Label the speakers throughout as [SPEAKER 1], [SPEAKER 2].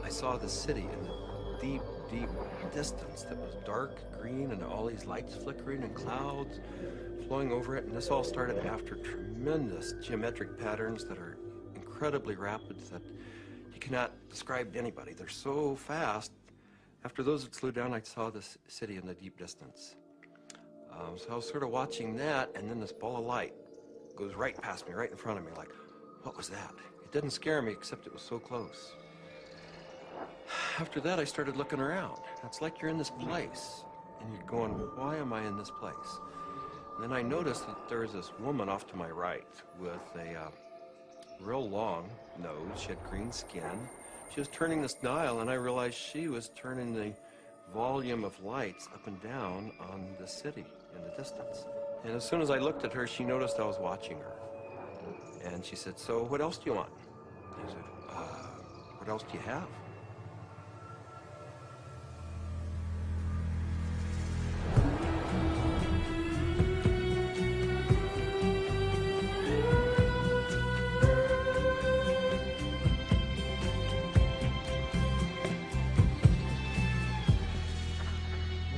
[SPEAKER 1] I saw the city in the deep, deep distance that was dark green and all these lights flickering and clouds flowing over it. And this all started after tremendous geometric patterns that are incredibly rapid that you cannot describe to anybody. They're so fast. After those had slowed down, I saw this city in the deep distance. So I was sort of watching that, and then this ball of light goes right past me, right in front of me, like, what was that? It didn't scare me, except it was so close. After that, I started looking around. It's like you're in this place, and you're going, why am I in this place? And then I noticed that there was this woman off to my right with a real long nose. She had green skin. She was turning this dial, and I realized she was turning the volume of lights up and down on the city in the distance. And as soon as I looked at her, she noticed I was watching her. And she said, so what else do you want? I said, what else do you have?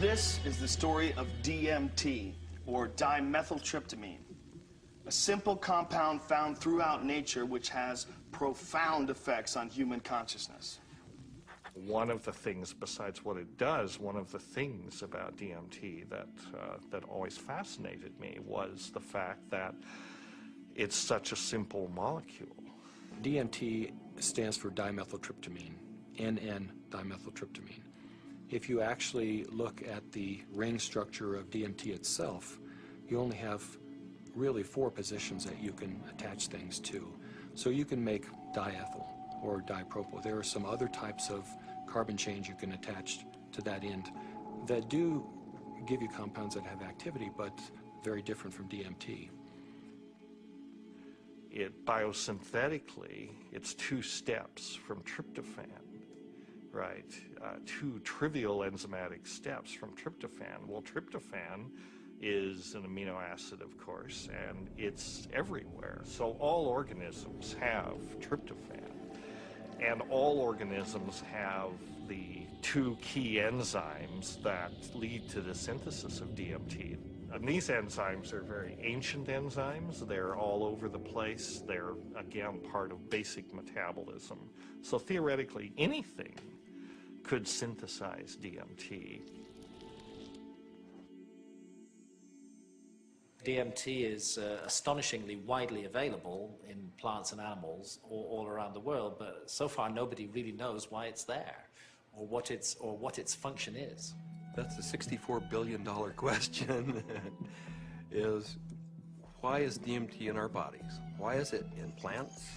[SPEAKER 2] This is the story of DMT, or dimethyltryptamine, a simple compound found throughout nature which has profound effects on human consciousness.
[SPEAKER 3] One of the things, besides what it does, one of the things about DMT that always fascinated me was the fact that it's such a simple molecule.
[SPEAKER 4] DMT stands for dimethyltryptamine, N N-Dimetiltriptamina. If you actually look at the ring structure of DMT itself, you only have really 4 positions that you can attach things to. So you can make diethyl or dipropyl. There are some other types of carbon chains you can attach to that end that do give you compounds that have activity, but very different from DMT.
[SPEAKER 3] It biosynthetically, it's 2 steps from tryptophan. Right, 2 trivial enzymatic steps from tryptophan. Well, tryptophan is an amino acid, of course, and it's everywhere. So all organisms have tryptophan, and all organisms have the 2 key enzymes that lead to the synthesis of DMT. And these enzymes are very ancient enzymes. They're all over the place. They're, again, part of basic metabolism. So theoretically, anything could synthesize DMT.
[SPEAKER 5] DMT is astonishingly widely available in plants and animals all around the world, but so far nobody really knows why it's there or what its function is.
[SPEAKER 1] That's a $64 billion question, is why is DMT in our bodies? Why is it in plants,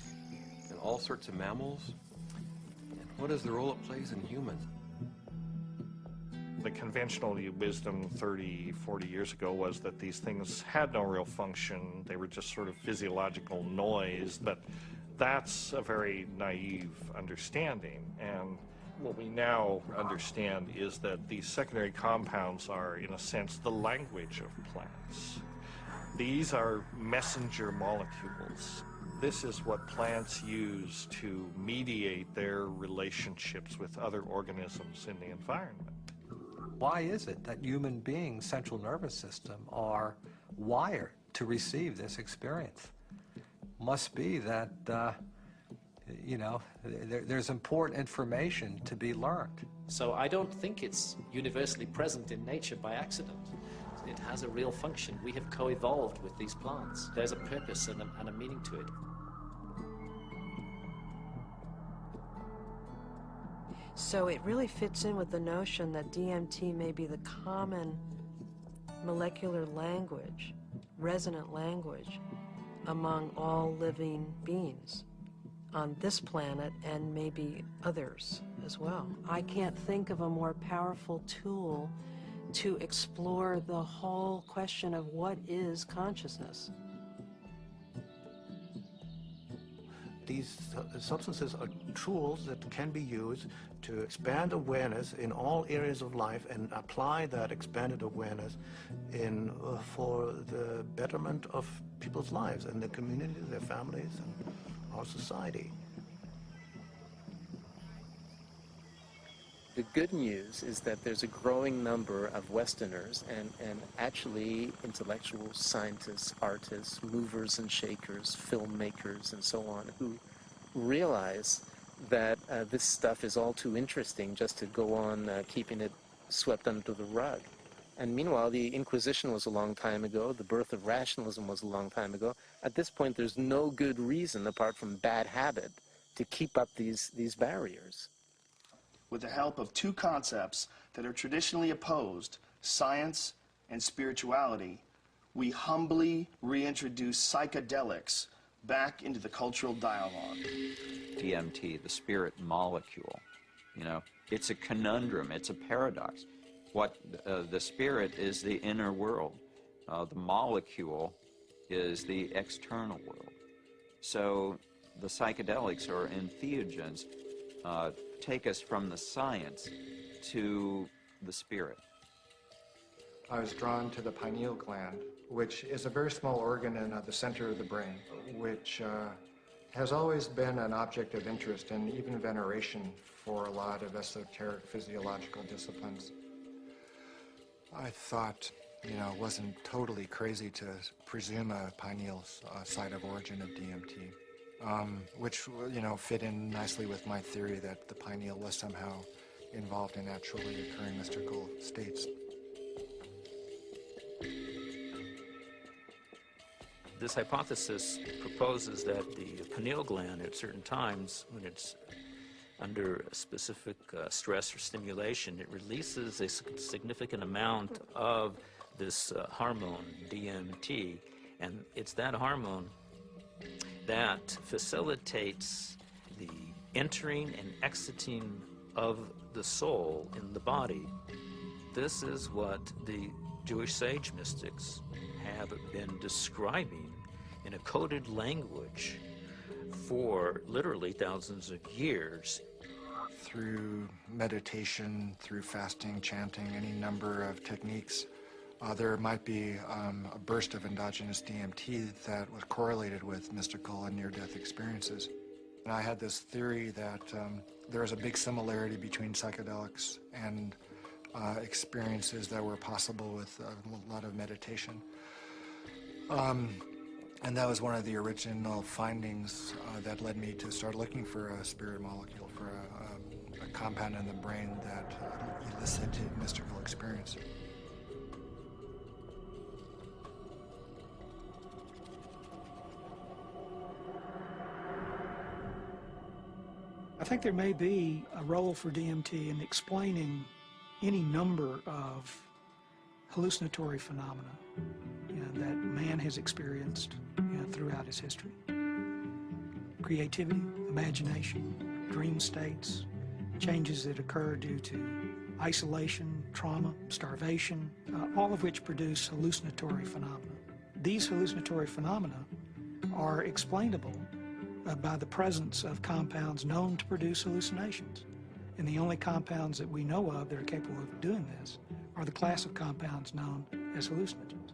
[SPEAKER 1] in all sorts of mammals? What is the role it plays in humans?
[SPEAKER 3] The conventional wisdom 30, 40 years ago was that these things had no real function. They were just sort of physiological noise, but that's a very naive understanding. And what we now understand is that these secondary compounds are, in a sense, the language of plants. These are messenger molecules. This is what plants use to mediate their relationships with other organisms in the environment.
[SPEAKER 6] Why is it that human beings' central nervous system are wired to receive this experience? Must be that, there's important information to be learned.
[SPEAKER 5] So I don't think it's universally present in nature by accident. It has a real function. We have co-evolved with these plants. There's a purpose and a meaning to it.
[SPEAKER 7] So it really fits in with the notion that DMT may be the common molecular language, resonant language, among all living beings on this planet and maybe others as well. I can't think of a more powerful tool to explore the whole question of what is consciousness.
[SPEAKER 8] these substances are tools that can be used to expand awareness in all areas of life and apply that expanded awareness for the betterment of people's lives and their communities, their families, and our society.
[SPEAKER 9] The good news is that there's a growing number of Westerners and actually intellectuals, scientists, artists, movers and shakers, filmmakers, and so on, who realize that this stuff is all too interesting just to go on keeping it swept under the rug. And meanwhile, the Inquisition was a long time ago, the birth of rationalism was a long time ago. At this point, there's no good reason, apart from bad habit, to keep up these barriers.
[SPEAKER 2] With the help of two concepts that are traditionally opposed, science and spirituality, we humbly reintroduce psychedelics back into the cultural dialogue.
[SPEAKER 10] DMT, the spirit molecule, you know, it's a conundrum, it's a paradox. What the spirit is the inner world, the molecule is the external world. So the psychedelics or entheogens take us from the science to the spirit.
[SPEAKER 11] I was drawn to the pineal gland, which is a very small organ in the center of the brain, which has always been an object of interest and even veneration for a lot of esoteric physiological disciplines. I thought, you know, it wasn't totally crazy to presume a pineal site of origin of DMT. Which, you know, fit in nicely with my theory that the pineal was somehow involved in naturally occurring mystical states.
[SPEAKER 12] This hypothesis proposes that the pineal gland at certain times, when it's under a specific stress or stimulation, it releases a significant amount of this hormone, DMT, and it's that hormone that facilitates the entering and exiting of the soul in the body. This is what the Jewish sage mystics have been describing in a coded language for literally thousands of years.
[SPEAKER 11] Through meditation, through fasting, chanting, any number of techniques, there might be a burst of endogenous DMT that was correlated with mystical and near-death experiences. And I had this theory that there was a big similarity between psychedelics and experiences that were possible with a lot of meditation. And that was one of the original findings that led me to start looking for a spirit molecule, for a compound in the brain that elicited mystical experience.
[SPEAKER 13] I think there may be a role for DMT in explaining any number of hallucinatory phenomena, you know, that man has experienced, you know, throughout his history. Creativity, imagination, dream states, changes that occur due to isolation, trauma, starvation, all of which produce hallucinatory phenomena. These hallucinatory phenomena are explainable by the presence of compounds known to produce hallucinations. And the only compounds that we know of that are capable of doing this are the class of compounds known as hallucinogens.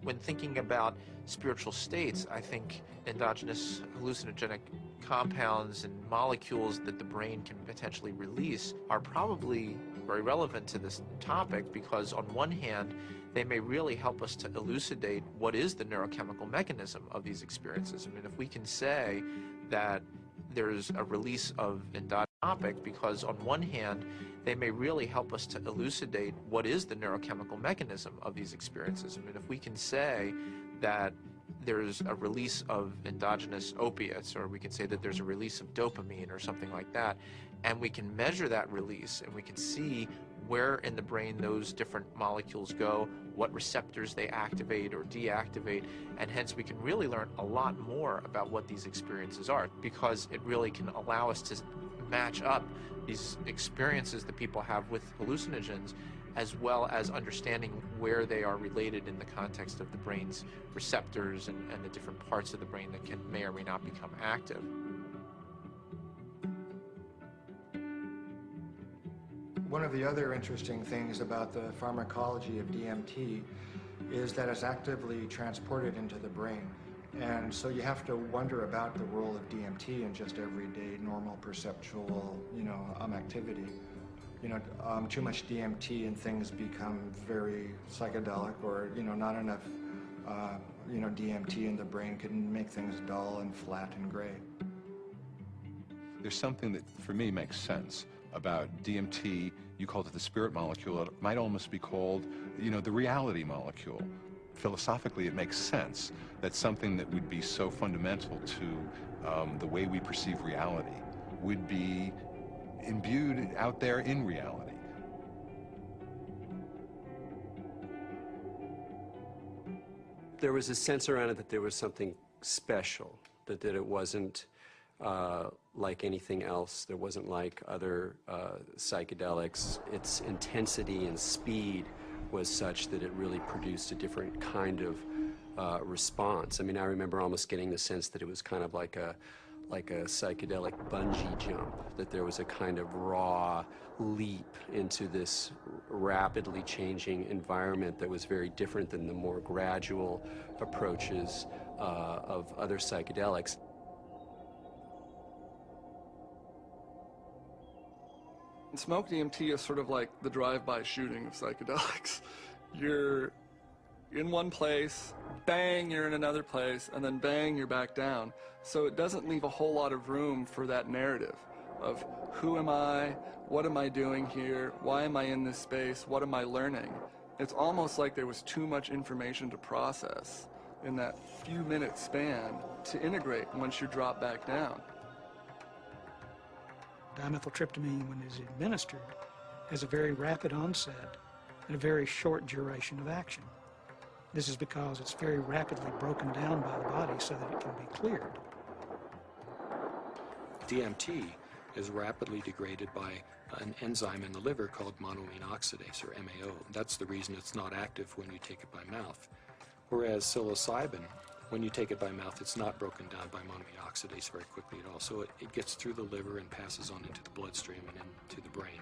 [SPEAKER 14] When thinking about spiritual states, I think endogenous hallucinogenic compounds and molecules that the brain can potentially release are probably very relevant to this topic, because on one hand, they may really help us to elucidate what is the neurochemical mechanism of these experiences. I mean, if we can say that there's a release of endogenous topic, because on one hand, they may really help us to elucidate what is the neurochemical mechanism of these experiences. I mean, if we can say that there's a release of endogenous opiates, or we can say that there's a release of dopamine or something like that, and we can measure that release, and we can see where in the brain those different molecules go, what receptors they activate or deactivate, and hence we can really learn a lot more about what these experiences are, because it really can allow us to match up these experiences that people have with hallucinogens as well as understanding where they are related in the context of the brain's receptors and the different parts of the brain that may or may not become active.
[SPEAKER 11] One of the other interesting things about the pharmacology of DMT is that it's actively transported into the brain. And so you have to wonder about the role of DMT in just everyday, normal, perceptual, activity. Too much DMT and things become very psychedelic, or, not enough, DMT in the brain can make things dull and flat and gray.
[SPEAKER 15] There's something that, for me, makes sense about DMT. You called it the spirit molecule. It might almost be called, the reality molecule. Philosophically, it makes sense that something that would be so fundamental to the way we perceive reality would be imbued out there in reality.
[SPEAKER 16] There was a sense around it that there was something special, that it wasn't like anything else. There wasn't like other psychedelics. Its intensity and speed was such that it really produced a different kind of response. I mean, I remember almost getting the sense that it was kind of like a psychedelic bungee jump, that there was a kind of raw leap into this rapidly changing environment that was very different than the more gradual approaches of other psychedelics.
[SPEAKER 17] Smoke DMT is sort of like the drive-by shooting of psychedelics. You're in one place, bang, you're in another place, and then bang, you're back down. So it doesn't leave a whole lot of room for that narrative of who am I, what am I doing here, why am I in this space, what am I learning? It's almost like there was too much information to process in that few minute span to integrate once you drop back down.
[SPEAKER 13] Dimethyltryptamine, when it's administered, has a very rapid onset and a very short duration of action. This is because it's very rapidly broken down by the body so that it can be cleared.
[SPEAKER 4] DMT is rapidly degraded by an enzyme in the liver called monoamine oxidase, or MAO. That's the reason it's not active when you take it by mouth. Whereas psilocybin, when you take it by mouth, it's not broken down by monoamine oxidase very quickly at all. So it gets through the liver and passes on into the bloodstream and into the brain.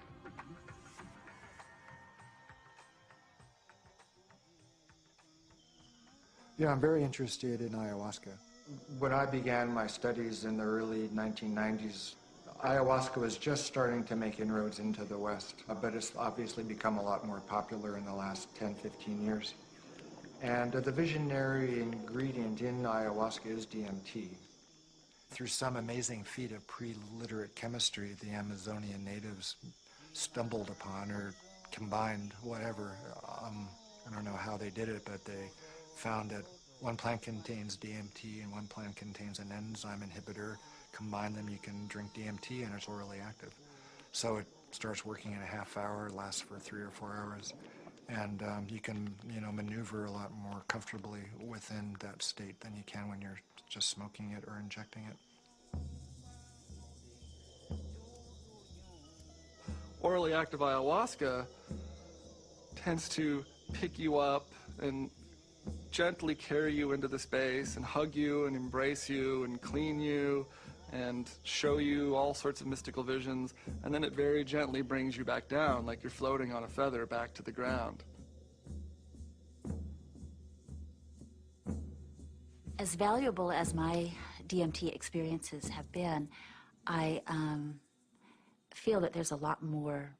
[SPEAKER 11] Yeah, I'm very interested in ayahuasca. When I began my studies in the early 1990s, ayahuasca was just starting to make inroads into the West, but it's obviously become a lot more popular in the last 10, 15 years. And the visionary ingredient in ayahuasca is DMT. Through some amazing feat of pre-literate chemistry, the Amazonian natives stumbled upon or combined whatever. I don't know how they did it, but they found that one plant contains DMT and one plant contains an enzyme inhibitor. Combine them, you can drink DMT and it's orally active. So it starts working in a half hour, lasts for 3 or 4 hours. And you can, maneuver a lot more comfortably within that state than you can when you're just smoking it or injecting it.
[SPEAKER 17] Orally active ayahuasca tends to pick you up and gently carry you into the space and hug you and embrace you and clean you and show you all sorts of mystical visions, and then it very gently brings you back down like you're floating on a feather back to the ground.
[SPEAKER 18] As valuable as my DMT experiences have been, I feel that there's a lot more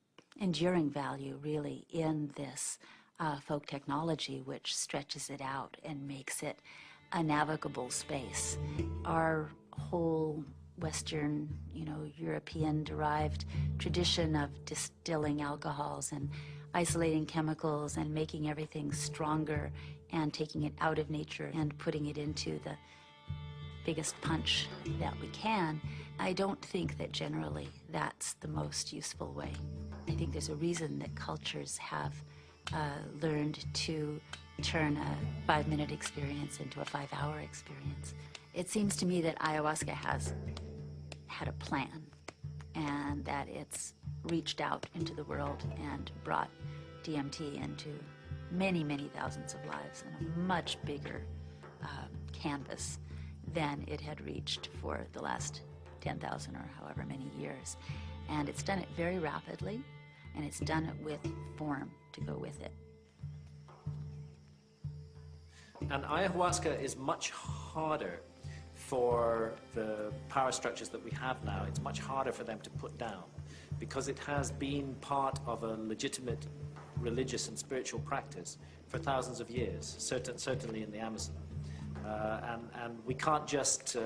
[SPEAKER 18] enduring value, really, in this folk technology, which stretches it out and makes it a navigable space. Our whole Western, European-derived tradition of distilling alcohols and isolating chemicals and making everything stronger and taking it out of nature and putting it into the biggest punch that we can, I don't think that generally that's the most useful way. I think there's a reason that cultures have learned to turn a 5-minute experience into a 5-hour experience. It seems to me that ayahuasca has had a plan, and that it's reached out into the world and brought DMT into many, many thousands of lives on a much bigger canvas than it had reached for the last 10,000 or however many years. And it's done it very rapidly, and it's done it with form to go with it.
[SPEAKER 5] And ayahuasca is much harder for the power structures that we have now. It's much harder for them to put down because it has been part of a legitimate religious and spiritual practice for thousands of years, certainly in the Amazon. And we can't just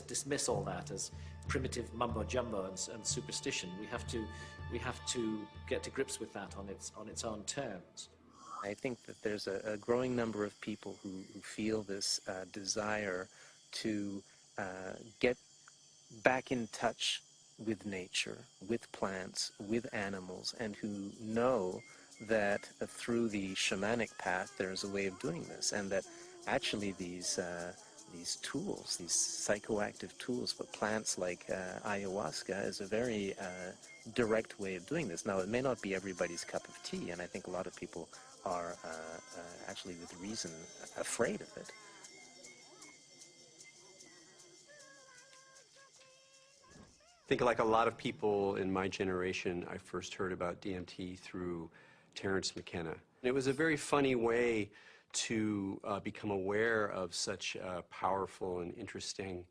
[SPEAKER 5] dismiss all that as primitive mumbo jumbo and superstition. We have to get to grips with that on its own terms.
[SPEAKER 9] I think that there's a growing number of people who feel this desire to get back in touch with nature, with plants, with animals, and who know that through the shamanic path there's a way of doing this, and that actually these tools, these psychoactive tools for plants like ayahuasca is a very direct way of doing this. Now, it may not be everybody's cup of tea, and I think a lot of people are actually with reason afraid of it.
[SPEAKER 16] I think like a lot of people in my generation, I first heard about DMT through Terence McKenna. It was a very funny way to become aware of such a powerful and interesting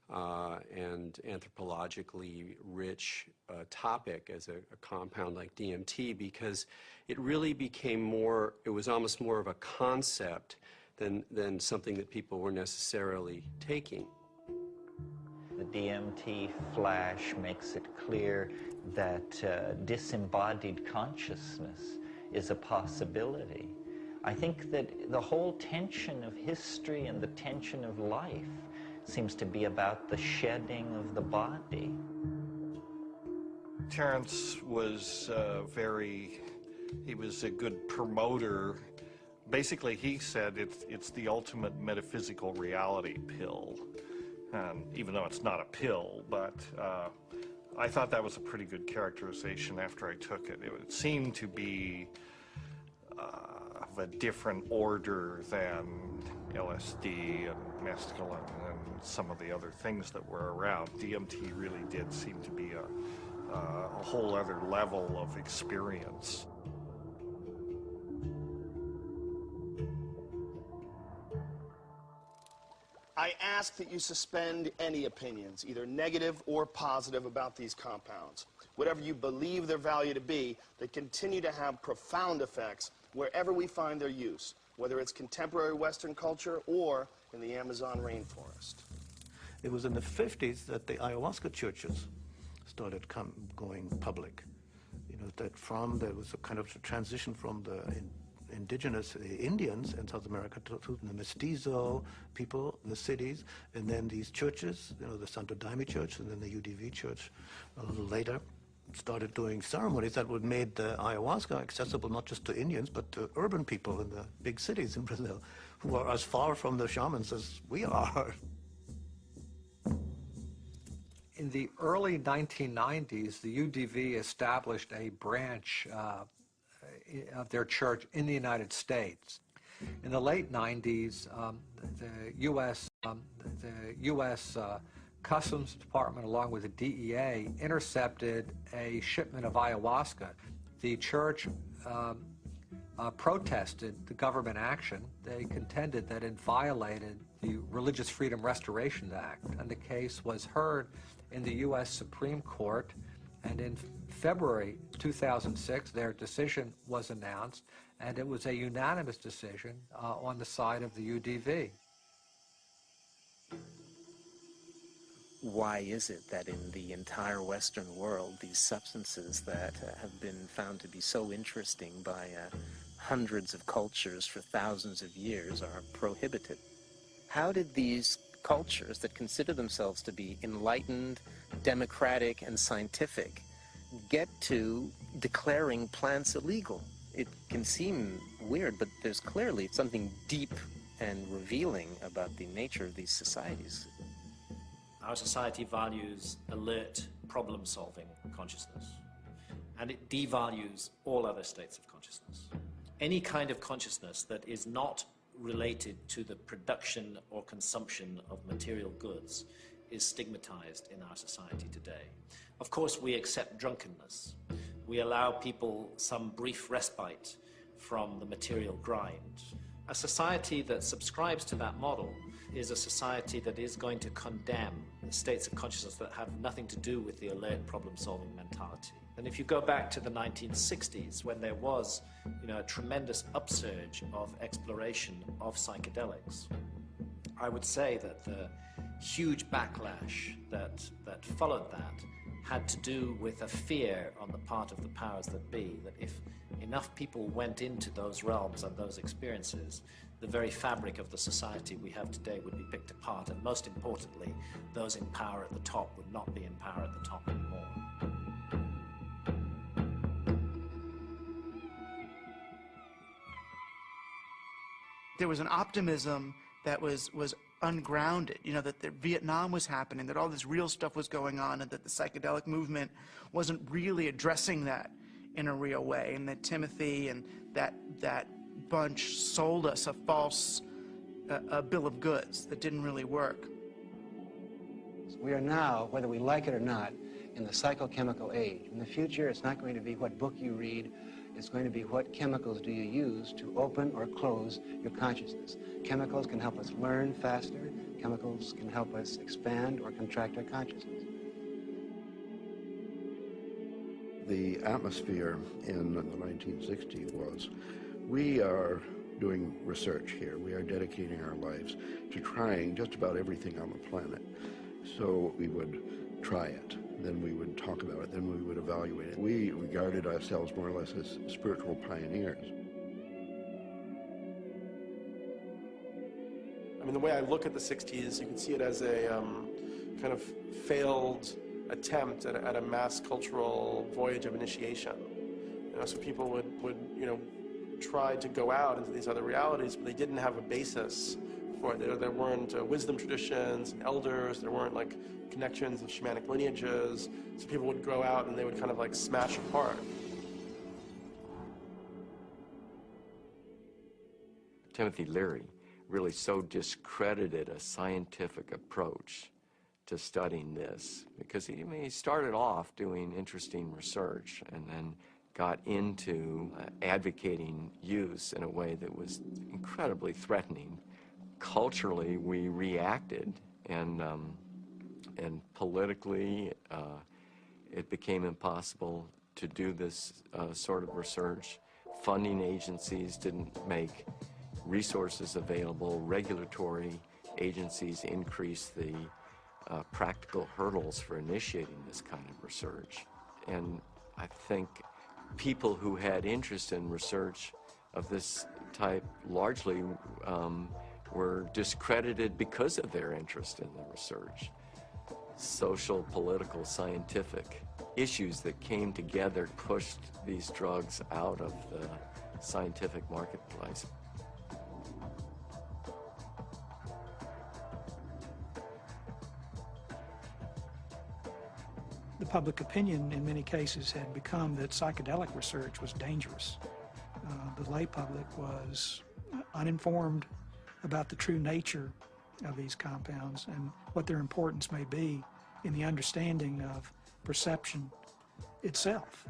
[SPEAKER 16] and anthropologically rich topic as a compound like DMT, because it really became more, it was almost more of a concept than something that people were necessarily taking.
[SPEAKER 10] The DMT flash makes it clear that disembodied consciousness is a possibility. I think that the whole tension of history and the tension of life seems to be about the shedding of the body.
[SPEAKER 3] Terence was he was a good promoter. Basically, he said it's the ultimate metaphysical reality pill. Even though it's not a pill, but I thought that was a pretty good characterization after I took it. It seemed to be of a different order than LSD and mescaline and some of the other things that were around. DMT really did seem to be a whole other level of experience.
[SPEAKER 2] I ask that you suspend any opinions, either negative or positive, about these compounds. Whatever you believe their value to be, they continue to have profound effects wherever we find their use, whether it's contemporary Western culture or in the Amazon rainforest.
[SPEAKER 8] It was in the 50s that the ayahuasca churches started going public. You know, that there was a kind of transition from the indigenous Indians in South America to the mestizo people in the cities, and then these churches, you know, the Santo Daime Church and then the UDV Church a little later, started doing ceremonies that would made the ayahuasca accessible not just to Indians but to urban people in the big cities in Brazil, who are as far from the shamans as we are.
[SPEAKER 6] In the early 1990s, the UDV established a branch of their church in the United States. In the late 90s, the U.S. Customs Department, along with the DEA, intercepted a shipment of ayahuasca. The church protested the government action. They contended that it violated the Religious Freedom Restoration Act, and the case was heard in the U.S. Supreme Court, and in February 2006, their decision was announced, and it was a unanimous decision on the side of the UDV.
[SPEAKER 9] Why is it that in the entire Western world, these substances that have been found to be so interesting by hundreds of cultures for thousands of years are prohibited? How did these cultures that consider themselves to be enlightened, democratic, and scientific get to declaring plants illegal? It can seem weird, but there's clearly something deep and revealing about the nature of these societies.
[SPEAKER 5] Our society values alert, problem-solving consciousness. and it devalues all other states of consciousness. Any kind of consciousness that is not related to the production or consumption of material goods is stigmatized in our society today. Of course, we accept drunkenness. We allow people some brief respite from the material grind. A society that subscribes to that model is a society that is going to condemn states of consciousness that have nothing to do with the alert problem-solving mentality. And if you go back to the 1960s, when there was, a tremendous upsurge of exploration of psychedelics, I would say that the huge backlash that followed that had to do with a fear on the part of the powers that be, that if enough people went into those realms and those experiences, the very fabric of the society we have today would be picked apart, and most importantly, those in power at the top would not be in power at the top anymore.
[SPEAKER 2] There was an optimism that was ungrounded, that Vietnam was happening, that all this real stuff was going on, and that the psychedelic movement wasn't really addressing that in a real way, and that Timothy and that bunch sold us a false bill of goods that didn't really work.
[SPEAKER 19] We are now, whether we like it or not, in the psychochemical age. In the future, it's not going to be what book you read. It's going to be what chemicals do you use to open or close your consciousness. Chemicals can help us learn faster. Chemicals can help us expand or contract our consciousness.
[SPEAKER 20] The atmosphere in the 1960s was, we are doing research here. We are dedicating our lives to trying just about everything on the planet. So we would try it. Then we would talk about it, then we would evaluate it. We regarded ourselves more or less as spiritual pioneers.
[SPEAKER 21] I mean, the way I look at the 60s, you can see it as a kind of failed attempt at a mass cultural voyage of initiation. So people would try to go out into these other realities, but they didn't have a basis for it. There weren't wisdom traditions and elders, there weren't like connections of shamanic lineages, so people would go out and they would kind of like smash apart.
[SPEAKER 22] Timothy Leary really so discredited a scientific approach to studying this, because he started off doing interesting research and then got into advocating use in a way that was incredibly threatening. Culturally, we reacted, and politically, it became impossible to do this sort of research. Funding agencies didn't make resources available. Regulatory agencies increased the practical hurdles for initiating this kind of research. And I think people who had interest in research of this type largely were discredited because of their interest in the research. Social, political, scientific issues that came together pushed these drugs out of the scientific marketplace.
[SPEAKER 13] The public opinion in many cases had become that psychedelic research was dangerous. The lay public was uninformed about the true nature of these compounds and what their importance may be in the understanding of perception itself.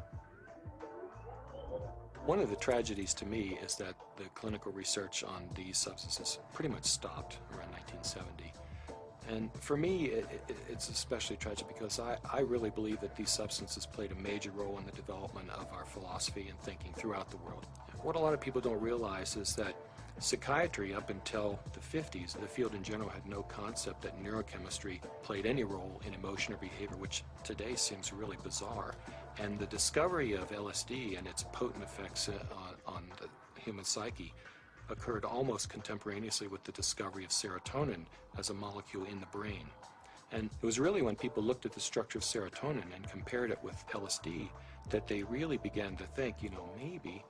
[SPEAKER 4] One of the tragedies to me is that the clinical research on these substances pretty much stopped around 1970. And for me, it's especially tragic because I really believe that these substances played a major role in the development of our philosophy and thinking throughout the world. What a lot of people don't realize is that psychiatry, up until the 50s, the field in general had no concept that neurochemistry played any role in emotion or behavior, which today seems really bizarre. And the discovery of LSD and its potent effects on the human psyche occurred almost contemporaneously with the discovery of serotonin as a molecule in the brain. And it was really when people looked at the structure of serotonin and compared it with LSD that they really began to think, maybe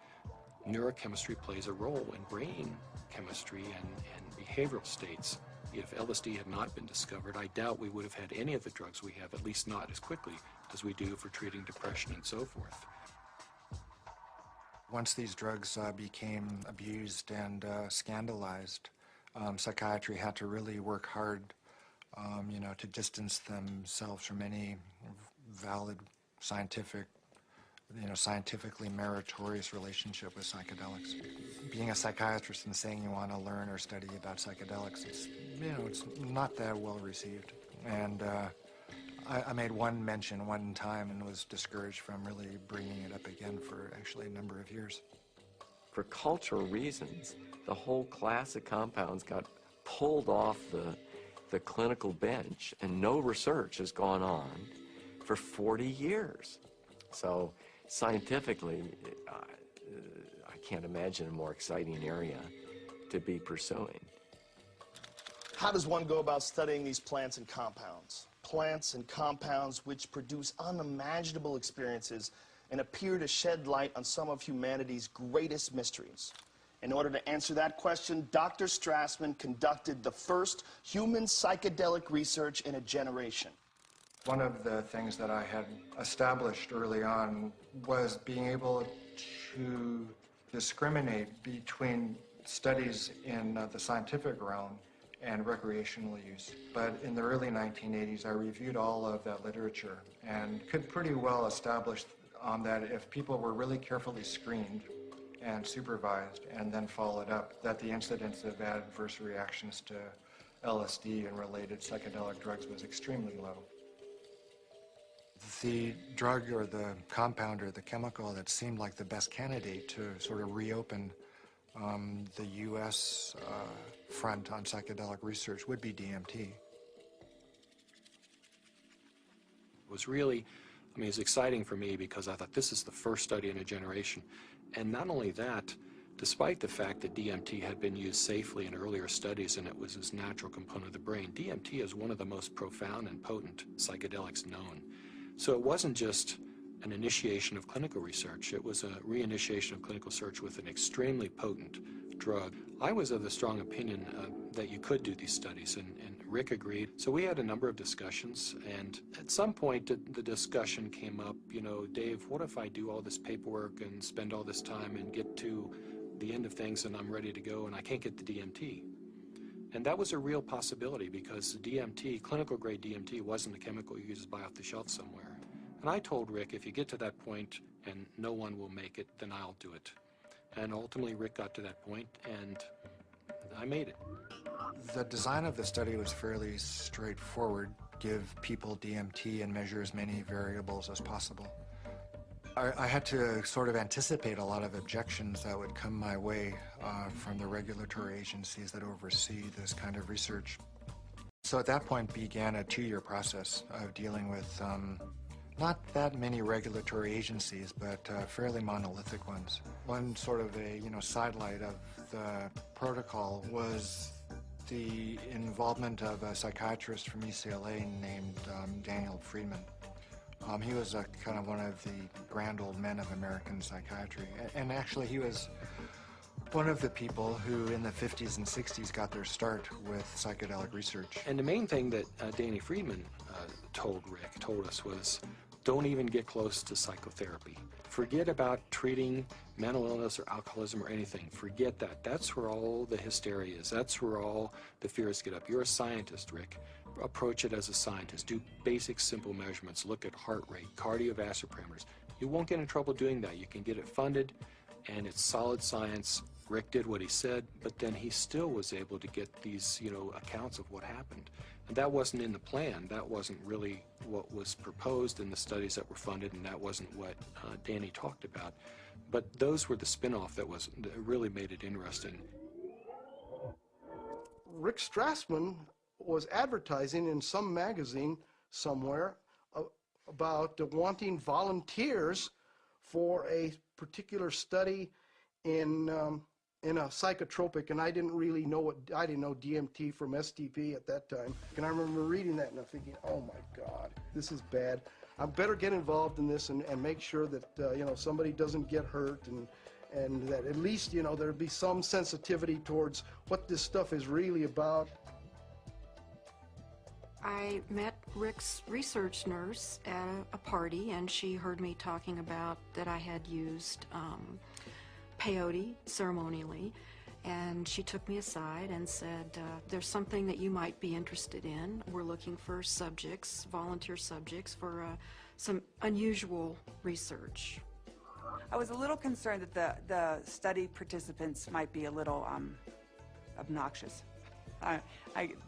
[SPEAKER 4] neurochemistry plays a role in brain chemistry and behavioral states. If LSD had not been discovered, I doubt we would have had any of the drugs we have, at least not as quickly as we do for treating depression and so forth.
[SPEAKER 11] Once these drugs became abused and scandalized, psychiatry had to really work hard, to distance themselves from any valid scientifically meritorious relationship with psychedelics. Being a psychiatrist and saying you want to learn or study about psychedelics, it's not that well received. And I made one mention one time and was discouraged from really bringing it up again for actually a number of years.
[SPEAKER 22] For cultural reasons, the whole class of compounds got pulled off the clinical bench, and no research has gone on for 40 years. So scientifically, I can't imagine a more exciting area to be pursuing.
[SPEAKER 2] How does one go about studying these plants and compounds? Plants and compounds which produce unimaginable experiences and appear to shed light on some of humanity's greatest mysteries. In order to answer that question, Dr. Strassman conducted the first human psychedelic research in a generation.
[SPEAKER 11] One of the things that I had established early on was being able to discriminate between studies in the scientific realm and recreational use. But in the early 1980s, I reviewed all of that literature and could pretty well establish that if people were really carefully screened and supervised and then followed up, that the incidence of adverse reactions to LSD and related psychedelic drugs was extremely low. The drug or the compound or the chemical that seemed like the best candidate to sort of reopen the U.S. Front on psychedelic research would be DMT.
[SPEAKER 4] It was really, it was exciting for me because I thought this is the first study in a generation. And not only that, despite the fact that DMT had been used safely in earlier studies and it was this natural component of the brain, DMT is one of the most profound and potent psychedelics known. So it wasn't just an initiation of clinical research, it was a reinitiation of clinical research with an extremely potent drug. I was of the strong opinion that you could do these studies, and Rick agreed. So we had a number of discussions, and at some point the discussion came up, Dave, what if I do all this paperwork and spend all this time and get to the end of things and I'm ready to go and I can't get the DMT? And that was a real possibility because DMT, clinical grade DMT, wasn't a chemical you just buy off the shelf somewhere. And I told Rick, if you get to that point and no one will make it, then I'll do it. And ultimately Rick got to that point and I made it.
[SPEAKER 11] The design of the study was fairly straightforward. Give people DMT and measure as many variables as possible. I had to sort of anticipate a lot of objections that would come my way from the regulatory agencies that oversee this kind of research. So at that point began a 2-year process of dealing with not that many regulatory agencies, but fairly monolithic ones. One sort of a sidelight of the protocol was the involvement of a psychiatrist from UCLA named Daniel Friedman. He was kind of one of the grand old men of American psychiatry. And actually he was one of the people who in the 50s and 60s got their start with psychedelic research.
[SPEAKER 4] And the main thing that Danny Friedman told us was, don't even get close to psychotherapy. Forget about treating mental illness or alcoholism or anything. Forget that. That's where all the hysteria is. That's where all the fears get up. You're a scientist, Rick. Approach it as a scientist. Do basic, simple measurements. Look at heart rate, cardiovascular parameters. You won't get in trouble doing that. You can get it funded, and it's solid science. Rick did what he said, but then he still was able to get these, accounts of what happened. And that wasn't in the plan. That wasn't really what was proposed in the studies that were funded, and that wasn't what Danny talked about. But those were the spin-off that really made it interesting.
[SPEAKER 1] Rick Strassman was advertising in some magazine somewhere about wanting volunteers for a particular study in a psychotropic, and I didn't really know I didn't know DMT from STP at that time. And I remember reading that and I'm thinking, oh my God, this is bad. I better get involved in this and make sure that somebody doesn't get hurt, and that at least there'll be some sensitivity towards what this stuff is really about.
[SPEAKER 7] I met Rick's research nurse at a party, and she heard me talking about that I had used peyote ceremonially, and she took me aside and said, there's something that you might be interested in. We're looking for subjects, volunteer subjects, for some unusual research.
[SPEAKER 12] I was a little concerned that the study participants might be a little obnoxious.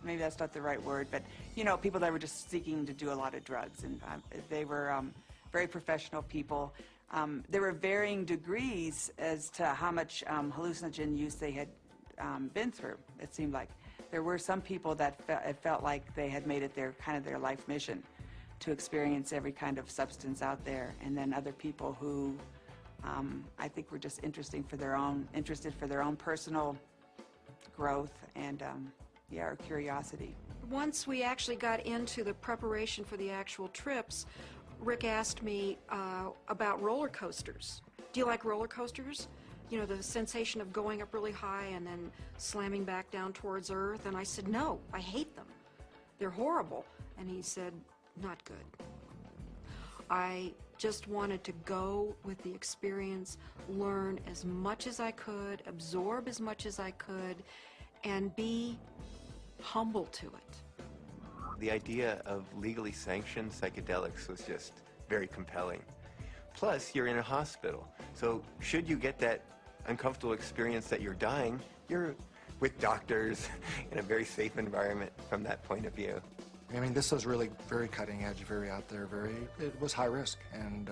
[SPEAKER 12] Maybe that's not the right word, but you know, people that were just seeking to do a lot of drugs, and they were very professional people. There were varying degrees as to how much hallucinogen use they had been through. It seemed like there were some people that it felt like they had made it their life mission to experience every kind of substance out there, and then other people who I think were just interested for their own personal growth and or curiosity.
[SPEAKER 7] Once we actually got into the preparation for the actual trips, Rick asked me about roller coasters. Do you like roller coasters? You know, the sensation of going up really high and then slamming back down towards Earth. And I said, no, I hate them. They're horrible. And he said, not good. I just wanted to go with the experience, learn as much as I could, absorb as much as I could, and be humble to it.
[SPEAKER 14] The idea of legally sanctioned psychedelics was just very compelling. Plus, you're in a hospital, so should you get that uncomfortable experience that you're dying, you're with doctors in a very safe environment from that point of view.
[SPEAKER 11] I mean, this was really very cutting edge, very out there, it was high risk, and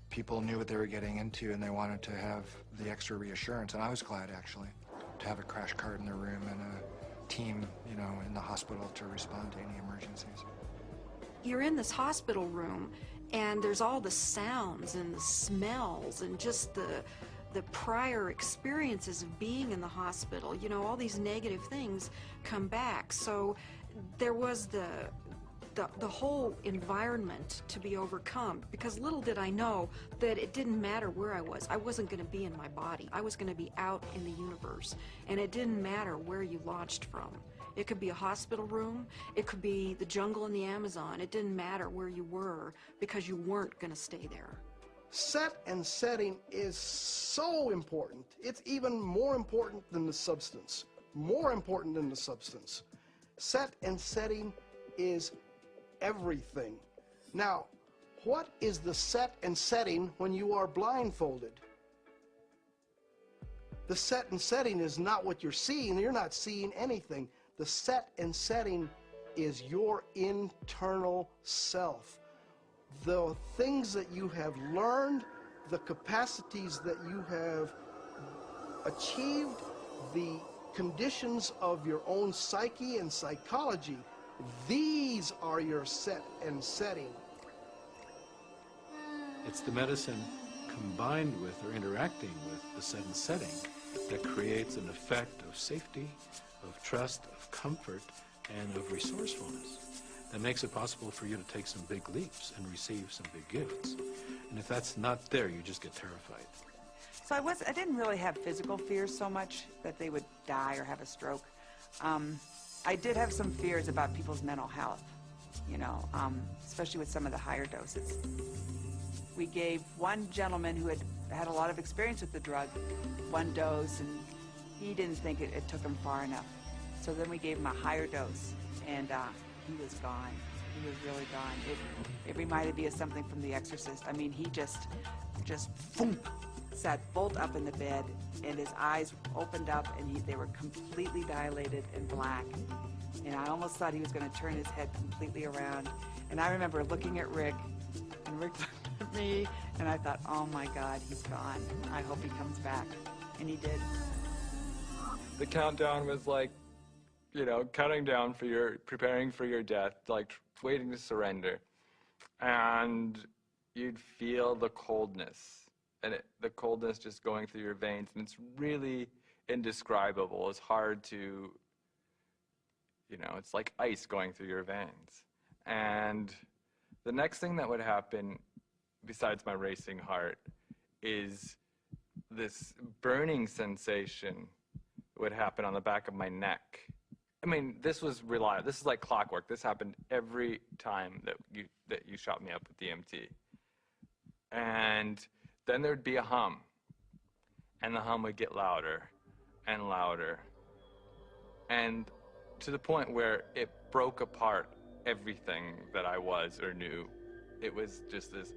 [SPEAKER 11] people knew what they were getting into, and they wanted to have the extra reassurance, and I was glad, actually, to have a crash cart in the room and a team, you know, in the hospital to respond to any emergencies.
[SPEAKER 7] You're in this hospital room, and there's all the sounds and the smells and just the prior experiences of being in the hospital. You know, all these negative things come back. So there was the whole environment to be overcome, because little did I know that it didn't matter where I was. I wasn't going to be in my body. I was going to be out in the universe, and it didn't matter where you launched from. It could be a hospital room, it could be the jungle in the Amazon. It didn't matter where you were, because you weren't going to stay there.
[SPEAKER 1] Set and setting is so important. It's even more important than the substance. More important than the substance. Set and setting is everything. Now, what is the set and setting when you are blindfolded? The set and setting is not what you're seeing. You're not seeing anything. The set and setting is your internal self. The things that you have learned, the capacities that you have achieved, the conditions of your own psyche and psychology, these are your set and setting.
[SPEAKER 4] It's the medicine combined with or interacting with the set and setting that creates an effect of safety, of trust, of comfort, and of resourcefulness that makes it possible for you to take some big leaps and receive some big gifts. And if that's not there, you just get terrified.
[SPEAKER 12] So I didn't really have physical fears so much that they would die or have a stroke. I did have some fears about people's mental health, you know, especially with some of the higher doses. We gave one gentleman who had a lot of experience with the drug one dose, and he didn't think it took him far enough. So then we gave him a higher dose, and he was gone. He was really gone. It reminded me of something from The Exorcist. I mean, he just boom, sat bolt up in the bed, and his eyes opened up, and they were completely dilated and black. And I almost thought he was going to turn his head completely around. And I remember looking at Rick, and Rick looked at me, and I thought, oh my God, he's gone. I hope he comes back. And he did.
[SPEAKER 23] The countdown was like, you know, counting down for preparing for your death, like waiting to surrender. And you'd feel the coldness, and the coldness just going through your veins, and it's really indescribable. It's hard to, you know, it's like ice going through your veins. And the next thing that would happen, besides my racing heart, is this burning sensation would happen on the back of my neck. I mean, this was reliable. This is like clockwork. This happened every time that you shot me up with DMT. And then there'd be a hum. and the hum would get louder and louder, and to the point where it broke apart everything that I was or knew. It was just this, it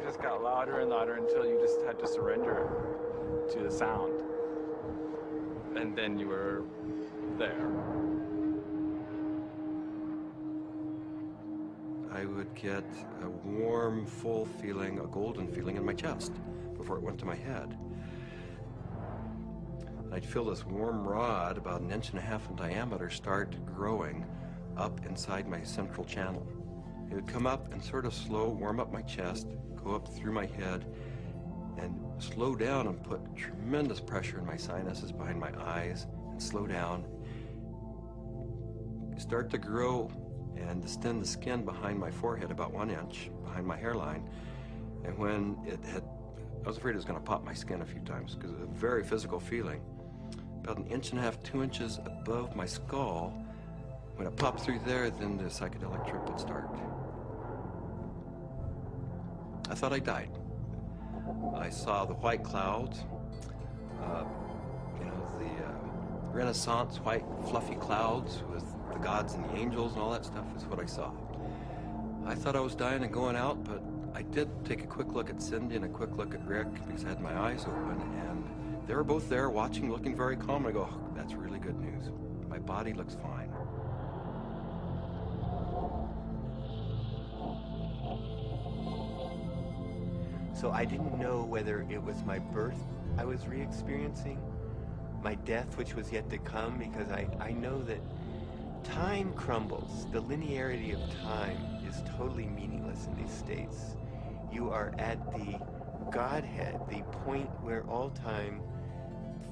[SPEAKER 23] just got louder and louder until you just had to surrender to the sound. And then you were there.
[SPEAKER 15] I would get a warm, full feeling, a golden feeling in my chest before it went to my head. I'd feel this warm rod, about 1.5 inches in diameter, start growing up inside my central channel. It would come up and sort of slow, warm up my chest, go up through my head, and slow down and put tremendous pressure in my sinuses behind my eyes, and slow down. Start to grow and distend the skin behind my forehead about 1 inch, behind my hairline. And when it had, I was afraid it was going to pop my skin a few times because it was a very physical feeling. About 1.5 inches, 2 inches above my skull, when it popped through there, then the psychedelic trip would start. I thought I died. I saw the white clouds, you know, the Renaissance white fluffy clouds with the gods and the angels and all that stuff is what I saw. I thought I was dying and going out, but I did take a quick look at Cindy and a quick look at Rick because I had my eyes open, and they were both there watching, looking very calm. And I go, oh, that's really good news. My body looks fine.
[SPEAKER 14] So I didn't know whether it was my birth I was re-experiencing, my death which was yet to come, because I know that time crumbles. The linearity of time is totally meaningless in these states. You are at the Godhead, the point where all time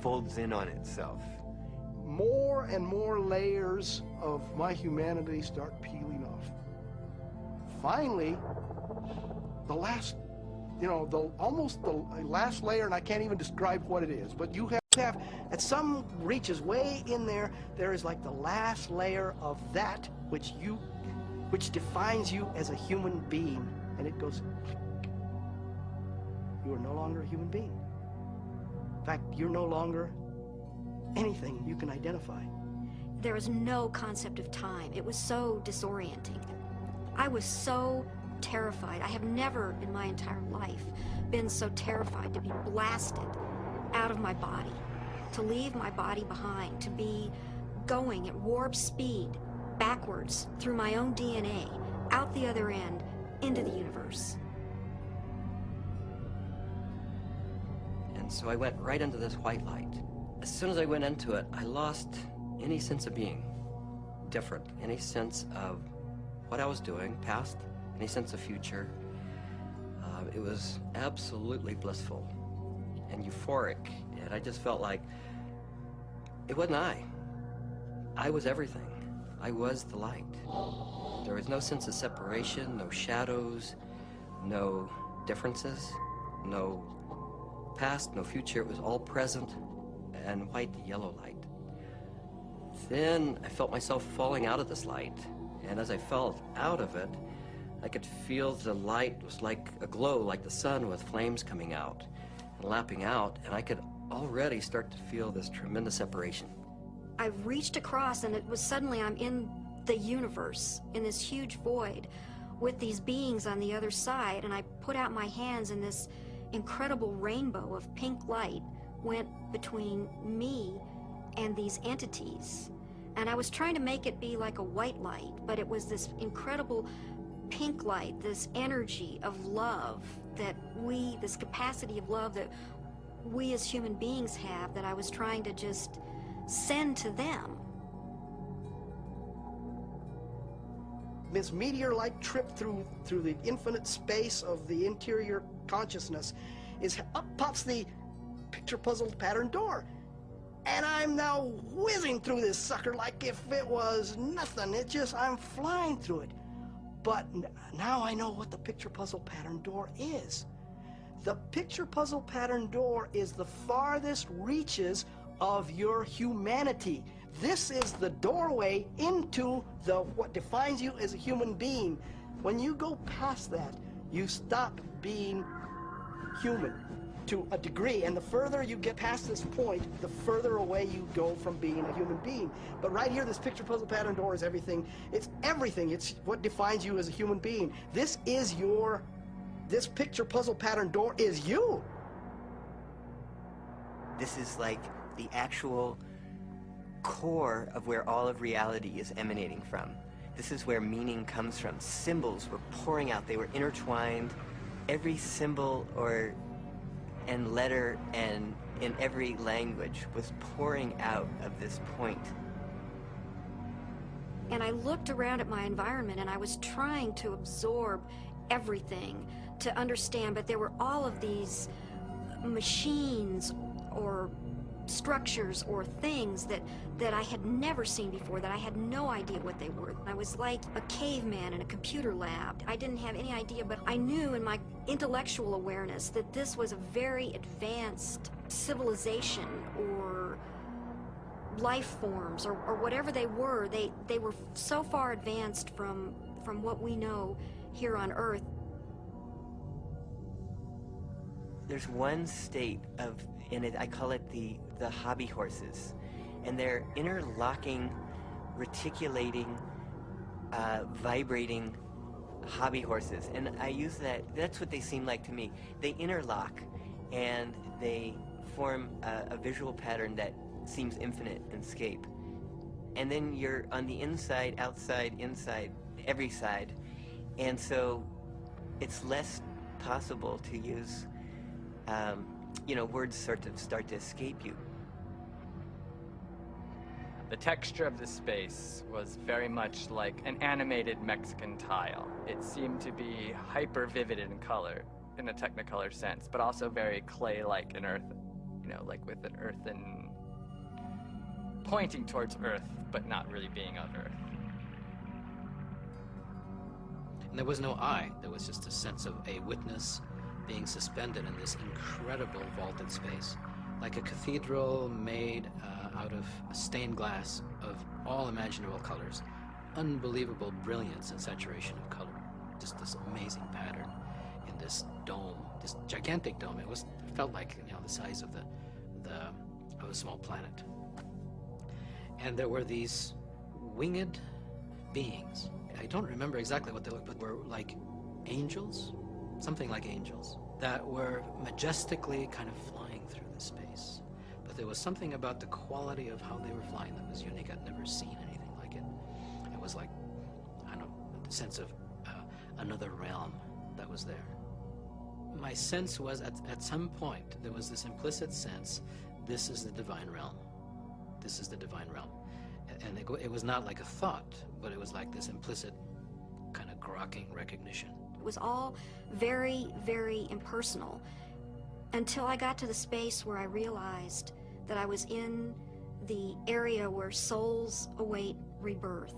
[SPEAKER 14] folds in on itself.
[SPEAKER 1] More and more layers of my humanity start peeling off. Finally, the last, you know, almost the last layer, and I can't even describe what it is, but you have at some reaches way in there, there is like the last layer of that which defines you as a human being, and it goes click. You are no longer a human being. In fact, you're no longer anything you can identify.
[SPEAKER 17] There was no concept of time. It was so disorienting. I was so terrified. I have never in my entire life been so terrified to be blasted out of my body, to leave my body behind, to be going at warp speed backwards through my own DNA, out the other end, into the universe.
[SPEAKER 18] And so I went right into this white light. As soon as I went into it, I lost any sense of being different, any sense of what I was doing, past, any sense of future. It was absolutely blissful and euphoric, and I just felt like it wasn't I. I was everything. I was the light. There was no sense of separation, no shadows, no differences, no past, no future. It was all present and white yellow light. Then I felt myself falling out of this light, and as I fell out of it, I could feel the light was like a glow, like the sun with flames coming out and lapping out, and I could already start to feel this tremendous separation.
[SPEAKER 17] I reached across, and it was suddenly I'm in the universe, in this huge void, with these beings on the other side, and I put out my hands, and this incredible rainbow of pink light went between me and these entities. And I was trying to make it be like a white light, but it was this incredible pink light, this energy of love that this capacity of love that we as human beings have, that I was trying to just send to them.
[SPEAKER 1] This meteor-like trip through the infinite space of the interior consciousness is up pops the picture puzzle pattern door. And I'm now whizzing through this sucker like if it was nothing. I'm flying through it. But now I know what the picture puzzle pattern door is. The picture puzzle pattern door is the farthest reaches of your humanity. This is the doorway into what defines you as a human being. When you go past that, you stop being human to a degree, and the further you get past this point, the further away you go from being a human being. But right here, this picture puzzle pattern door is everything. It's everything. It's what defines you as a human being. This picture puzzle pattern door is you.
[SPEAKER 3] This is like the actual core of where all of reality is emanating from. This is where meaning comes from. Symbols were pouring out. They were intertwined. Every symbol and letter and in every language was pouring out of this point.
[SPEAKER 17] And I looked around at my environment and I was trying to absorb everything, to understand, but there were all of these machines or structures or things that I had never seen before, that I had no idea what they were. I was like a caveman in a computer lab. I didn't have any idea, but I knew in my intellectual awareness that this was a very advanced civilization or life forms or whatever they were. They were so far advanced from what we know here on Earth.
[SPEAKER 3] There's one state in it, I call it the hobby horses, and they're interlocking, reticulating, vibrating hobby horses, and I use that's what they seem like to me. They interlock and they form a visual pattern that seems infinite and scape, and then you're on the inside, outside, inside, every side, and so it's less possible to use words sort of start to escape you.
[SPEAKER 23] The texture of the space was very much like an animated Mexican tile. It seemed to be hyper vivid in color, in a Technicolor sense, but also very clay-like and earth, like with an earthen, pointing towards earth, but not really being on earth.
[SPEAKER 10] And there was no I. There was just a sense of a witness being suspended in this incredible vaulted space, like a cathedral made out of stained glass of all imaginable colors, unbelievable brilliance and saturation of color, just this amazing pattern in this dome, this gigantic dome. It felt like the size of a small planet, and there were these winged beings. I don't remember exactly what they looked, but were like angels. Something like angels that were majestically kind of flying through the space. But there was something about the quality of how they were flying that was unique. I'd never seen anything like it. It was like, I don't know, a sense of another realm that was there. My sense was at some point there was this implicit sense, this is the divine realm. This is the divine realm. And it was not like a thought, but it was like this implicit kind of grokking recognition.
[SPEAKER 17] It was all very, very impersonal until I got to the space where I realized that I was in the area where souls await rebirth.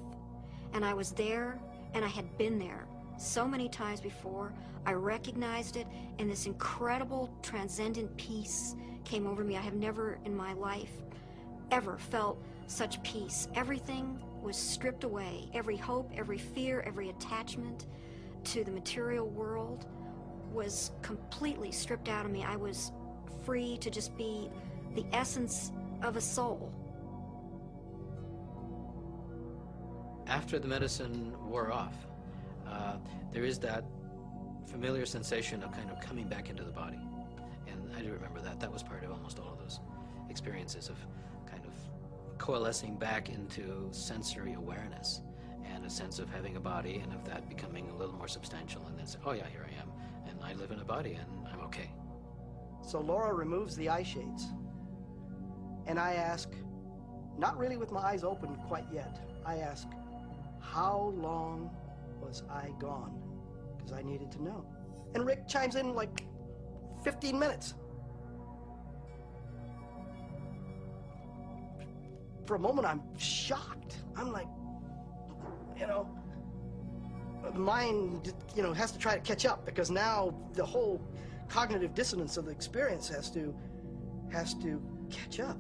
[SPEAKER 17] And I was there, and I had been there so many times before. I recognized it, and this incredible transcendent peace came over me. I have never in my life ever felt such peace. Everything was stripped away. Every hope, every fear, every attachment to the material world was completely stripped out of me. I was free to just be the essence of a soul.
[SPEAKER 10] After the medicine wore off, there is that familiar sensation of kind of coming back into the body. And I do remember that. That was part of almost all of those experiences of kind of coalescing back into sensory awareness and a sense of having a body and of that becoming a little more substantial, and then say, oh yeah, here I am, and I live in a body and I'm okay.
[SPEAKER 1] So Laura removes the eye shades, and I ask, not really with my eyes open quite yet, I ask, how long was I gone? Because I needed to know. And Rick chimes in like 15 minutes. For a moment, I'm shocked. I'm like, the mind, has to try to catch up, because now the whole cognitive dissonance of the experience has to catch up.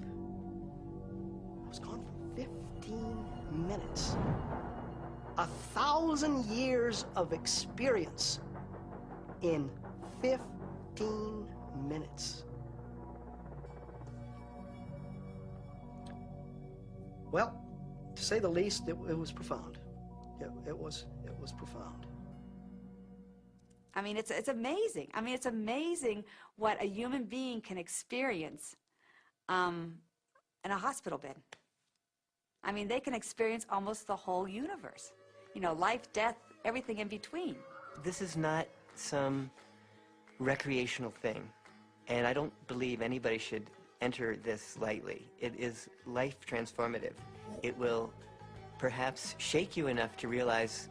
[SPEAKER 1] I was gone for 15 minutes. 1,000 years of experience in 15 minutes. Well, to say the least, it was profound. It was profound.
[SPEAKER 12] I mean, it's amazing. I mean, it's amazing what a human being can experience in a hospital bed. I mean, they can experience almost the whole universe. You know, life, death, everything in between.
[SPEAKER 3] This is not some recreational thing, and I don't believe anybody should enter this lightly. It is life transformative. It will perhaps shake you enough to realize,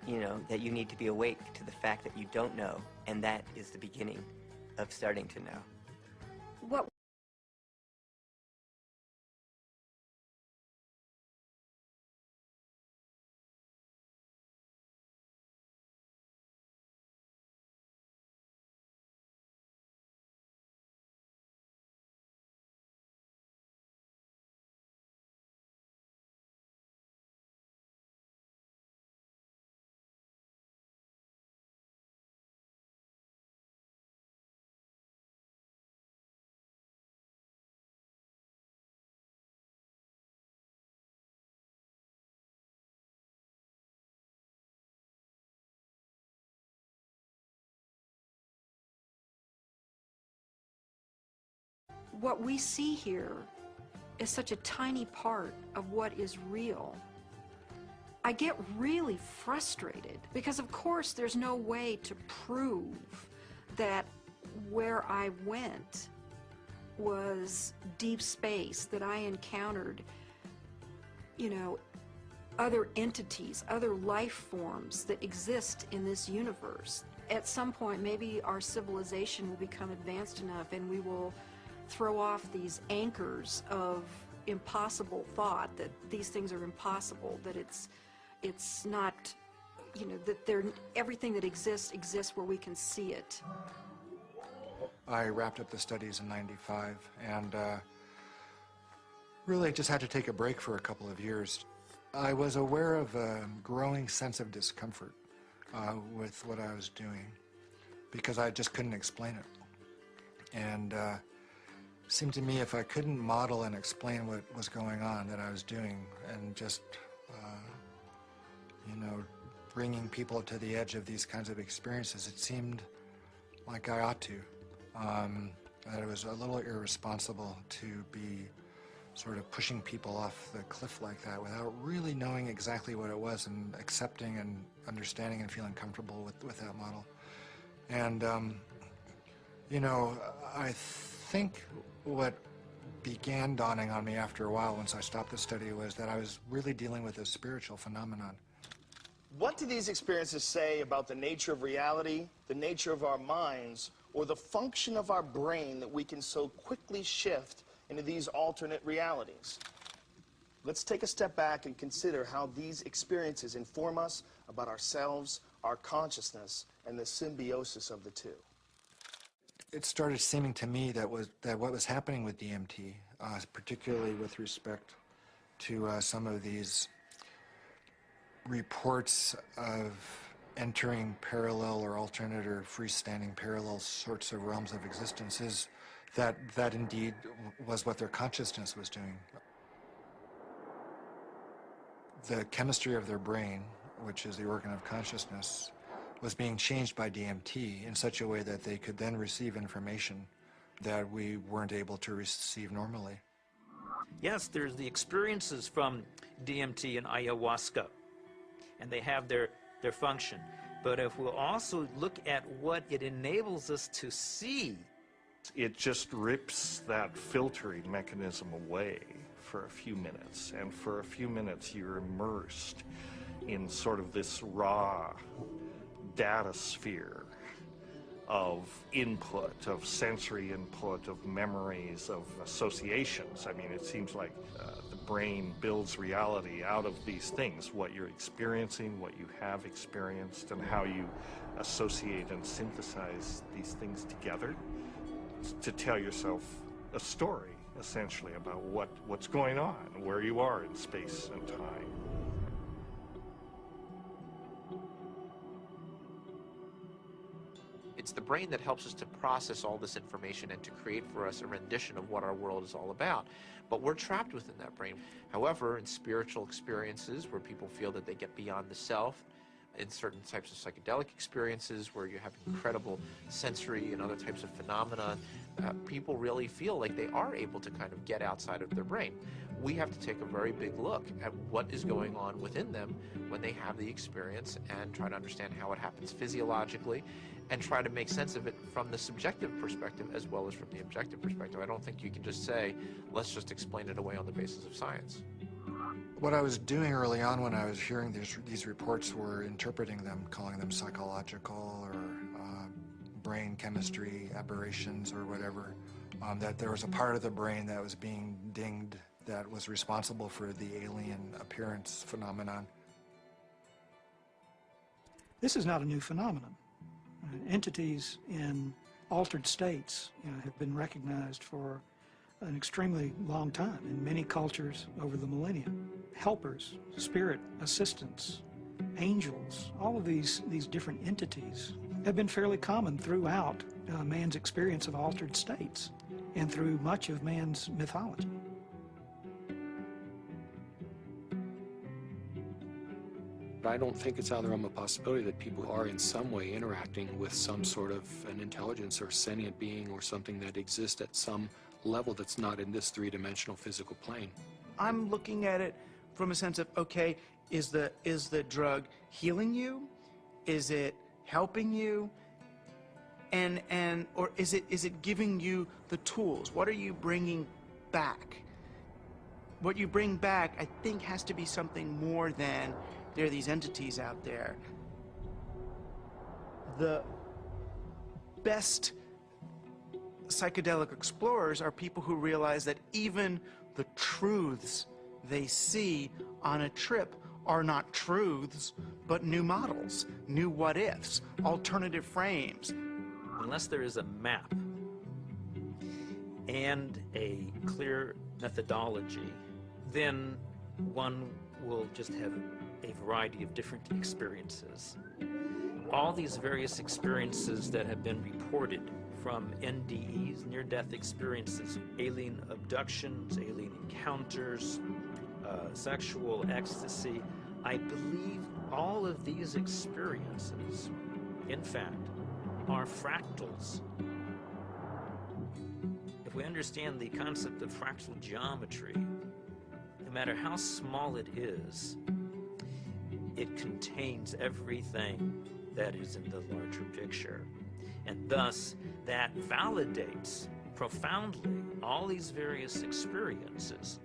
[SPEAKER 3] you know, that you need to be awake to the fact that you don't know, and that is the beginning of starting to know.
[SPEAKER 17] What we see here is such a tiny part of what is real. I get really frustrated because, of course, there's no way to prove that where I went was deep space, that I encountered, you know, other entities, other life forms that exist in this universe. At some point, maybe our civilization will become advanced enough and we will throw off these anchors of impossible thought, that these things are impossible, that it's not, you know, that everything that exists where we can see it.
[SPEAKER 11] I wrapped up the studies in '95 and really just had to take a break for a couple of years. I was aware of a growing sense of discomfort with what I was doing because I just couldn't explain it. And it seemed to me if I couldn't model and explain what was going on that I was doing and just, you know, bringing people to the edge of these kinds of experiences, it seemed like I ought to. That it was a little irresponsible to be sort of pushing people off the cliff like that without really knowing exactly what it was and accepting and understanding and feeling comfortable with that model. And, you know, I think what began dawning on me after a while once I stopped the study was that I was really dealing with a spiritual phenomenon.
[SPEAKER 2] What do these experiences say about the nature of reality, the nature of our minds, or the function of our brain that we can so quickly shift into these alternate realities? Let's take a step back and consider how these experiences inform us about ourselves, our consciousness, and the symbiosis of the two.
[SPEAKER 11] It started seeming to me that what was happening with DMT, particularly with respect to some of these reports of entering parallel or alternate or freestanding parallel sorts of realms of existence, is that indeed was what their consciousness was doing. The chemistry of their brain, which is the organ of consciousness, was being changed by DMT in such a way that they could then receive information that we weren't able to receive normally.
[SPEAKER 6] Yes, there's the experiences from DMT and ayahuasca, and they have their function. But if we'll also look at what it enables us to see,
[SPEAKER 8] it just rips that filtering mechanism away for a few minutes, and for a few minutes you're immersed in sort of this raw data sphere of input, of sensory input, of memories, of associations. I mean, it seems like the brain builds reality out of these things, what you're experiencing, what you have experienced, and how you associate and synthesize these things together to tell yourself a story, essentially, about what's going on, where you are in space and time.
[SPEAKER 5] It's the brain that helps us to process all this information and to create for us a rendition of what our world is all about. But we're trapped within that brain. However, in spiritual experiences where people feel that they get beyond the self, in certain types of psychedelic experiences where you have incredible sensory and other types of phenomena, people really feel like they are able to kind of get outside of their brain. We have to take a very big look at what is going on within them when they have the experience and try to understand how it happens physiologically and try to make sense of it from the subjective perspective as well as from the objective perspective. I don't think you can just say, let's just explain it away on the basis of science.
[SPEAKER 11] What I was doing early on when I was hearing these reports were interpreting them, calling them psychological or brain chemistry aberrations or whatever, that there was a part of the brain that was being dinged that was responsible for the alien appearance phenomenon.
[SPEAKER 13] This is not a new phenomenon. Entities in altered states have been recognized for an extremely long time in many cultures over the millennia. Helpers, spirit assistants, angels, all of these different entities have been fairly common throughout man's experience of altered states and through much of man's mythology.
[SPEAKER 4] I don't think it's out of the realm of possibility that people are in some way interacting with some sort of an intelligence or sentient being or something that exists at some level that's not in this three-dimensional physical plane.
[SPEAKER 9] I'm looking at it from a sense of, okay, is the drug healing you? Is it helping you? Or is it giving you the tools? What are you bringing back? What you bring back, I think, has to be something more than there are these entities out there. The best psychedelic explorers are people who realize that even the truths they see on a trip are not truths, but new models, new what-ifs, alternative frames.
[SPEAKER 6] Unless there is a map and a clear methodology, then one will just have a variety of different experiences. All these various experiences that have been reported, from NDEs, near-death experiences, alien abductions, alien encounters, sexual ecstasy, I believe all of these experiences, in fact, are fractals. If we understand the concept of fractal geometry, no matter how small it is, it contains everything that is in the larger picture. And thus, that validates profoundly all these various experiences.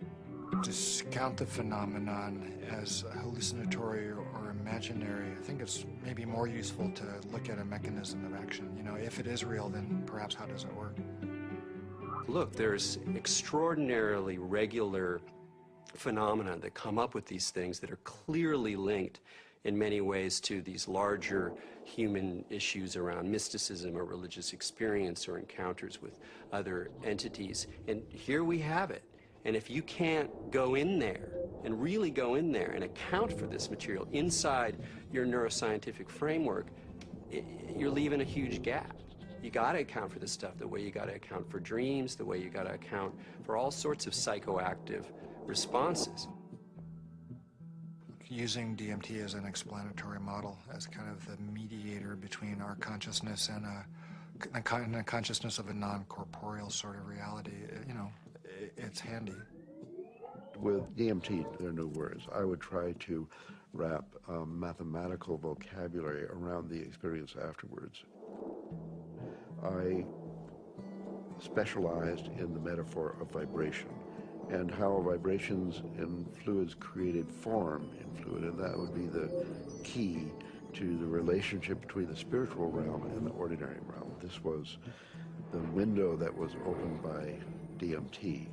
[SPEAKER 11] To count the phenomenon as hallucinatory or imaginary, I think it's maybe more useful to look at a mechanism of action. You know, if it is real, then perhaps how does it work?
[SPEAKER 16] Look, there's extraordinarily regular phenomena that come up with these things that are clearly linked in many ways to these larger human issues around mysticism or religious experience or encounters with other entities. And here we have it. And if you can't go in there and really go in there and account for this material inside your neuroscientific framework, you're leaving a huge gap. You got to account for this stuff the way you got to account for dreams, the way you got to account for all sorts of psychoactive responses.
[SPEAKER 11] Using DMT as an explanatory model, as kind of the mediator between our consciousness and a consciousness of a non-corporeal sort of reality, you know, it's handy.
[SPEAKER 20] With DMT, there are no words. I would try to wrap mathematical vocabulary around the experience afterwards. I specialized in the metaphor of vibration and how vibrations in fluids created form in fluid, and that would be the key to the relationship between the spiritual realm and the ordinary realm. This was the window that was opened by DMT.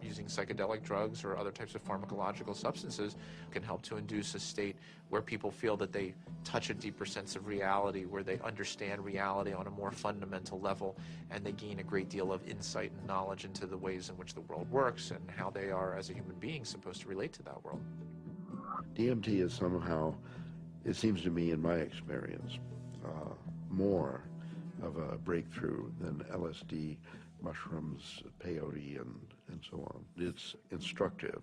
[SPEAKER 5] Using psychedelic drugs or other types of pharmacological substances can help to induce a state where people feel that they touch a deeper sense of reality, where they understand reality on a more fundamental level, and they gain a great deal of insight and knowledge into the ways in which the world works and how they are, as a human being, supposed to relate to that world.
[SPEAKER 20] DMT is somehow, it seems to me in my experience, more of a breakthrough than LSD, mushrooms, peyote, and so on. It's instructive.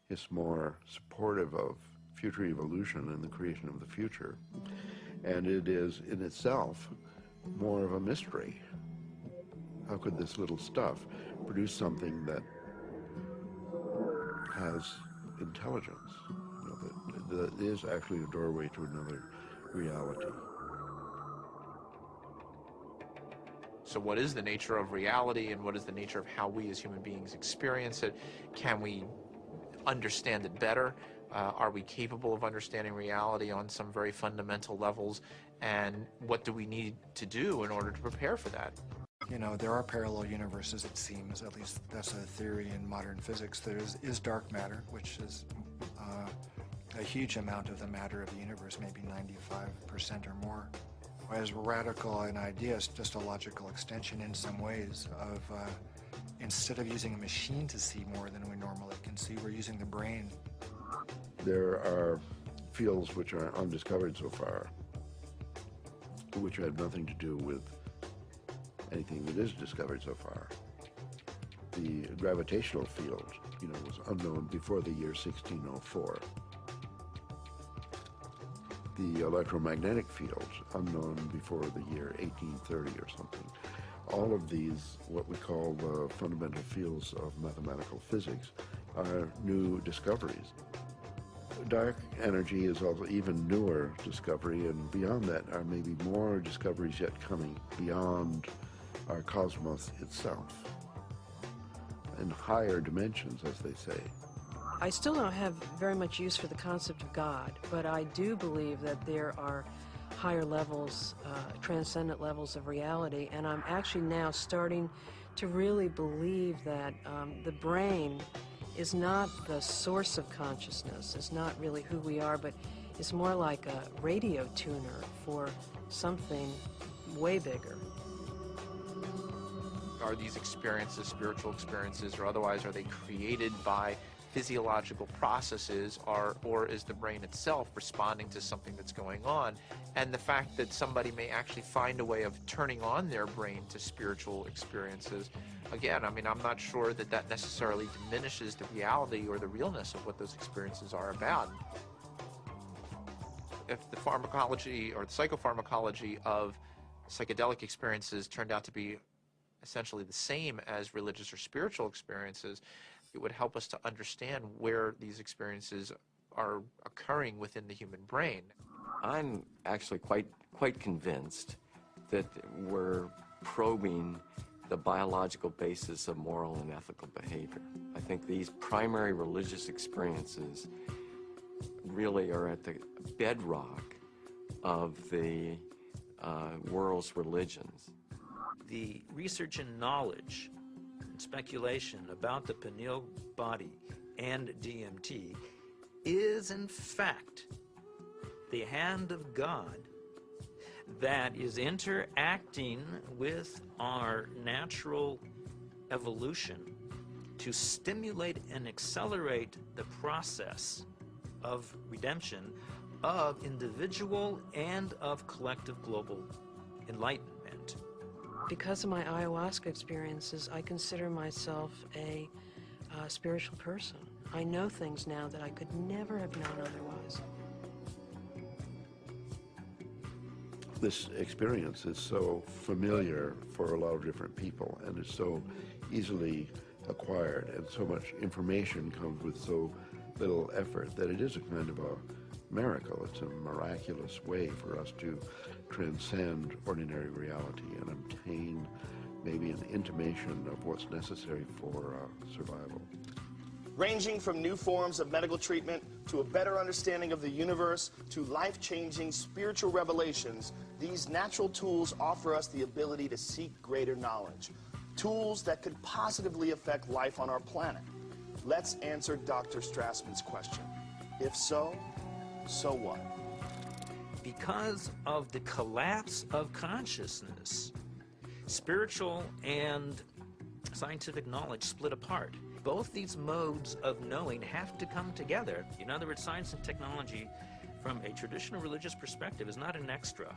[SPEAKER 20] It's more supportive of future evolution and the creation of the future. And it is, in itself, more of a mystery. How could this little stuff produce something that has intelligence, you know, that is actually a doorway to another reality?
[SPEAKER 5] So what is the nature of reality, and what is the nature of how we as human beings experience it? Can we understand it better? Are we capable of understanding reality on some very fundamental levels? And what do we need to do in order to prepare for that?
[SPEAKER 11] You know, there are parallel universes, it seems, at least that's a theory in modern physics. There is dark matter, which is a huge amount of the matter of the universe, maybe 95% or more. As radical an idea, it's just a logical extension in some ways of, instead of using a machine to see more than we normally can see, we're using the brain.
[SPEAKER 20] There are fields which are undiscovered so far, which have nothing to do with anything that is discovered so far. The gravitational field, you know, was unknown before the year 1604. The electromagnetic field, unknown before the year 1830 or something. All of these, what we call the fundamental fields of mathematical physics, are new discoveries. Dark energy is also even newer discovery, and beyond that are maybe more discoveries yet coming beyond our cosmos itself, in higher dimensions, as they say.
[SPEAKER 19] I still don't have very much use for the concept of God, but I do believe that there are higher levels, transcendent levels of reality, and I'm actually now starting to really believe that the brain is not the source of consciousness, it's not really who we are, but it's more like a radio tuner for something way bigger.
[SPEAKER 5] Are these experiences, spiritual experiences or otherwise, are they created by physiological processes, or is the brain itself responding to something that's going on? And the fact that somebody may actually find a way of turning on their brain to spiritual experiences, again, I mean, I'm not sure that that necessarily diminishes the reality or the realness of what those experiences are about. If the pharmacology or the psychopharmacology of psychedelic experiences turned out to be essentially the same as religious or spiritual experiences, it would help us to understand where these experiences are occurring within the human brain.
[SPEAKER 21] I'm actually quite convinced that we're probing the biological basis of moral and ethical behavior. I think these primary religious experiences really are at the bedrock of the world's religions.
[SPEAKER 6] The research and knowledge and speculation about the pineal body and DMT is in fact the hand of God that is interacting with our natural evolution to stimulate and accelerate the process of redemption of individual and of collective global enlightenment.
[SPEAKER 19] Because of my ayahuasca experiences, I consider myself a spiritual person. I know things now that I could never have known otherwise.
[SPEAKER 20] This experience is so familiar for a lot of different people, and it's so easily acquired, and so much information comes with so little effort that it is a kind of a miracle. It's a miraculous way for us to transcend ordinary reality and obtain maybe an intimation of what's necessary for survival.
[SPEAKER 2] Ranging from new forms of medical treatment to a better understanding of the universe to life-changing spiritual revelations, these natural tools offer us the ability to seek greater knowledge. Tools that could positively affect life on our planet. Let's answer Dr. Strassman's question. If so, so what?
[SPEAKER 6] Because of the collapse of consciousness, spiritual and scientific knowledge split apart. Both these modes of knowing have to come together. In other words, science and technology, from a traditional religious perspective, is not an extra.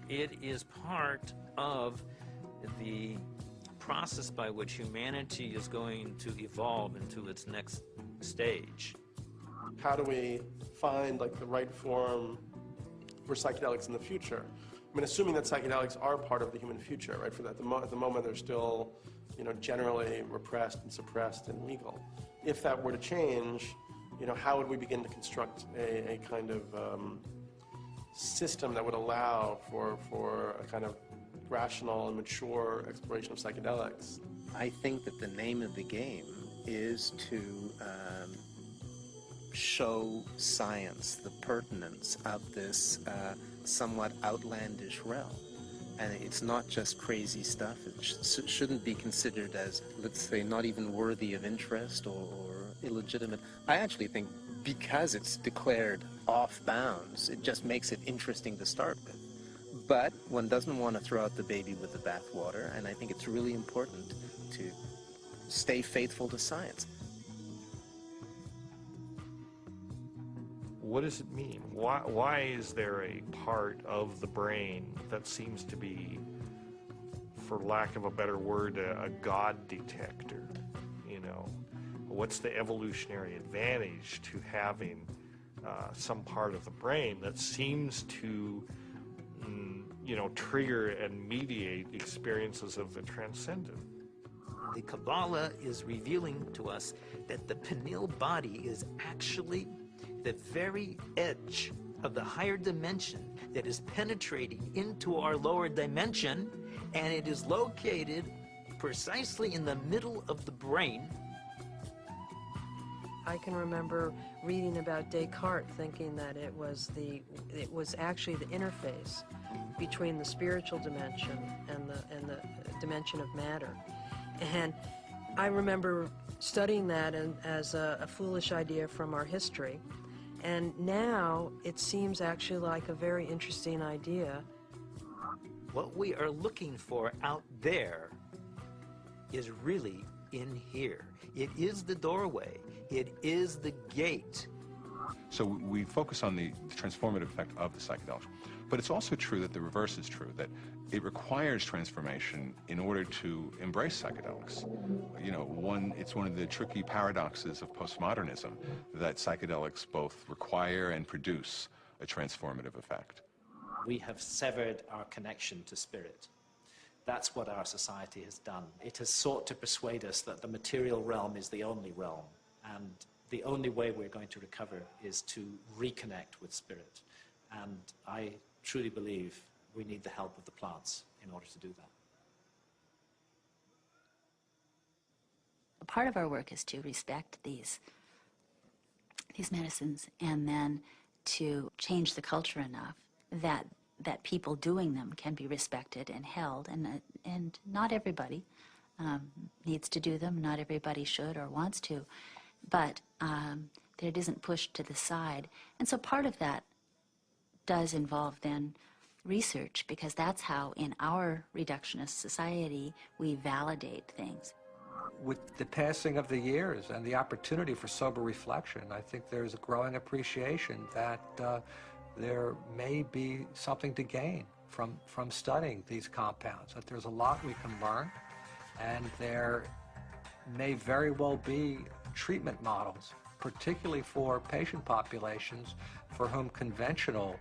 [SPEAKER 6] It is part of the process by which humanity is going to evolve into its next stage.
[SPEAKER 7] How do we find like the right form for psychedelics in the future? I mean, assuming that psychedelics are part of the human future, right? For that, at the moment they're still, you know, generally repressed and suppressed and legal. If that were to change, you know, how would we begin to construct a kind of system that would allow for a kind of rational and mature exploration of psychedelics?
[SPEAKER 15] I think that the name of the game is to show science the pertinence of this somewhat outlandish realm. And it's not just crazy stuff. It shouldn't be considered as, let's say, not even worthy of interest or illegitimate. I actually think because it's declared off bounds, it just makes it interesting to start with. But one doesn't want to throw out the baby with the bathwater, and I think it's really important to stay faithful to science.
[SPEAKER 8] What does it mean? Why is there a part of the brain that seems to be, for lack of a better word, a God detector? You know, what's the evolutionary advantage to having some part of the brain that seems to, you know, trigger and mediate experiences of the transcendent?
[SPEAKER 6] The Kabbalah is revealing to us that the pineal body is actually the very edge of the higher dimension that is penetrating into our lower dimension, and it is located precisely in the middle of the brain.
[SPEAKER 19] I can remember reading about Descartes, thinking that it was actually the interface between the spiritual dimension and the dimension of matter. And I remember studying that as a foolish idea from our history. And now it seems actually like a very interesting idea.
[SPEAKER 6] What we are looking for out there is really in here. It is the doorway. It is the gate.
[SPEAKER 22] So we focus on the transformative effect of the psychedelics. But it's also true that the reverse is true, that it requires transformation in order to embrace psychedelics. You know, it's one of the tricky paradoxes of postmodernism that psychedelics both require and produce a transformative effect.
[SPEAKER 10] We have severed our connection to spirit. That's what our society has done. It has sought to persuade us that the material realm is the only realm, and the only way we're going to recover is to reconnect with spirit. And I truly believe we need the help of the plants in order to do that.
[SPEAKER 24] Part of our work is to respect these medicines and then to change the culture enough that people doing them can be respected and held, and not everybody needs to do them, not everybody should or wants to, but that it isn't pushed to the side. And so part of that does involve then research, because that's how in our reductionist society we validate things.
[SPEAKER 25] With the passing of the years and the opportunity for sober reflection, I think there's a growing appreciation that there may be something to gain from studying these compounds, that there's a lot we can learn, and there may very well be treatment models, particularly for patient populations for whom conventional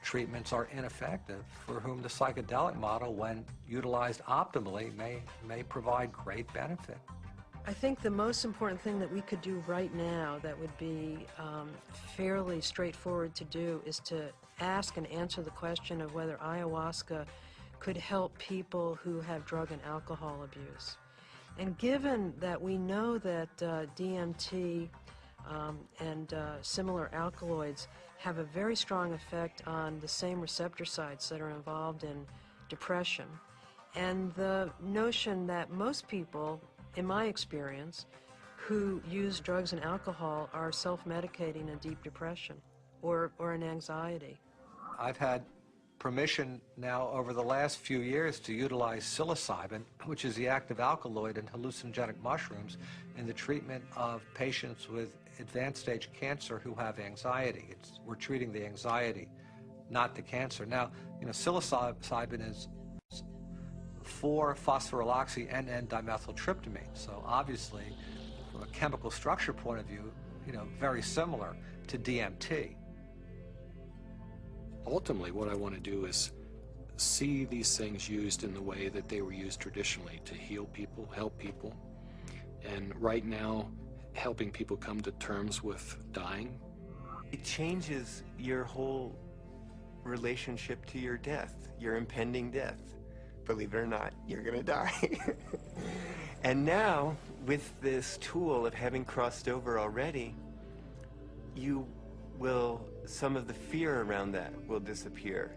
[SPEAKER 25] treatments are ineffective, for whom the psychedelic model, when utilized optimally, may provide great benefit.
[SPEAKER 19] I think the most important thing that we could do right now that would be fairly straightforward to do is to ask and answer the question of whether ayahuasca could help people who have drug and alcohol abuse. And given that we know that DMT and similar alkaloids have a very strong effect on the same receptor sites that are involved in depression, and the notion that most people, in my experience, who use drugs and alcohol are self-medicating a deep depression or an anxiety.
[SPEAKER 25] I've had permission now over the last few years to utilize psilocybin, which is the active alkaloid in hallucinogenic mushrooms, in the treatment of patients with advanced stage cancer who have anxiety. We're treating the anxiety, not to cancer. Now, psilocybin is 4-phosphoryloxy N N-Dimetiltriptamine. So obviously, from a chemical structure point of view, very similar to DMT.
[SPEAKER 4] Ultimately, what I want to do is see these things used in the way that they were used traditionally, to heal people, help people. And right now, helping people come to terms with dying.
[SPEAKER 3] It changes your whole relationship to your death, your impending death. Believe it or not, you're gonna die. And now, with this tool of having crossed over already, some of the fear around that will disappear.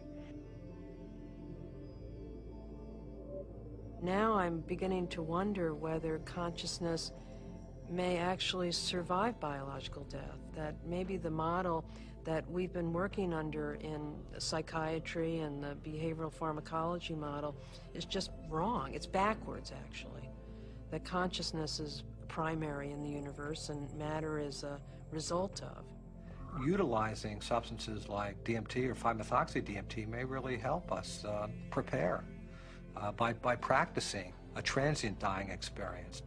[SPEAKER 19] Now I'm beginning to wonder whether consciousness may actually survive biological death, that maybe the model that we've been working under in psychiatry and the behavioral pharmacology model is just wrong. It's backwards, actually. That consciousness is primary in the universe and matter is a result of.
[SPEAKER 25] Utilizing substances like DMT or 5-methoxy-DMT may really help us prepare by practicing a transient dying experience.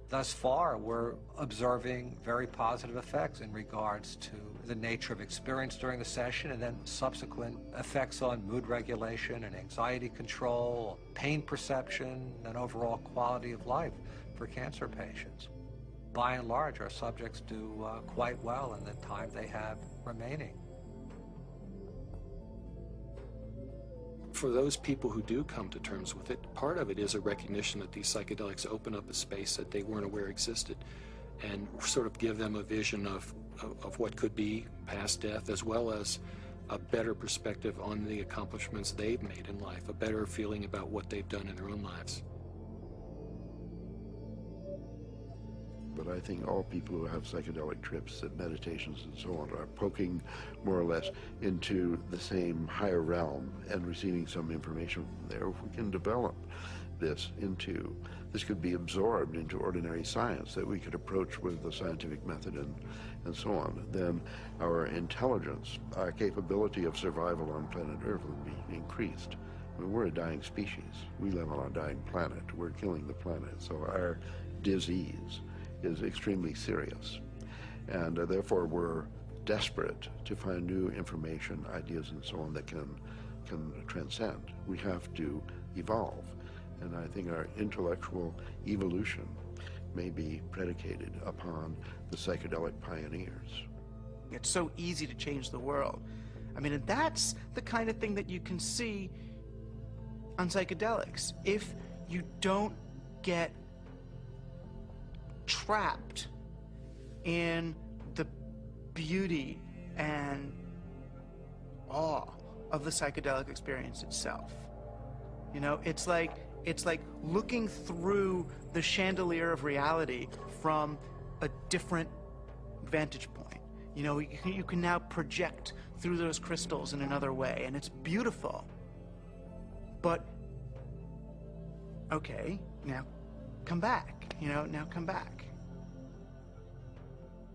[SPEAKER 25] Thus far, we're observing very positive effects in regards to the nature of experience during the session and then subsequent effects on mood regulation and anxiety control, pain perception, and overall quality of life for cancer patients. By and large, our subjects do quite well in the time they have remaining.
[SPEAKER 4] For those people who do come to terms with it, part of it is a recognition that these psychedelics open up a space that they weren't aware existed and sort of give them a vision of what could be past death, as well as a better perspective on the accomplishments they've made in life, a better feeling about what they've done in their own lives.
[SPEAKER 20] But I think all people who have psychedelic trips and meditations and so on are poking more or less into the same higher realm and receiving some information from there. If we can develop this could be absorbed into ordinary science that we could approach with the scientific method and so on, then our intelligence, our capability of survival on planet Earth would be increased. I mean, we're a dying species. We live on a dying planet. We're killing the planet. So our disease is extremely serious, and therefore we're desperate to find new information, ideas, and so on that can transcend. We have to evolve, and I think our intellectual evolution may be predicated upon the psychedelic pioneers.
[SPEAKER 9] It's so easy to change the world. I mean, and that's the kind of thing that you can see on psychedelics. If you don't get trapped in the beauty and awe of the psychedelic experience itself. It's like looking through the chandelier of reality from a different vantage point. You can now project through those crystals in another way, and it's beautiful. But okay, now come back. Now come back.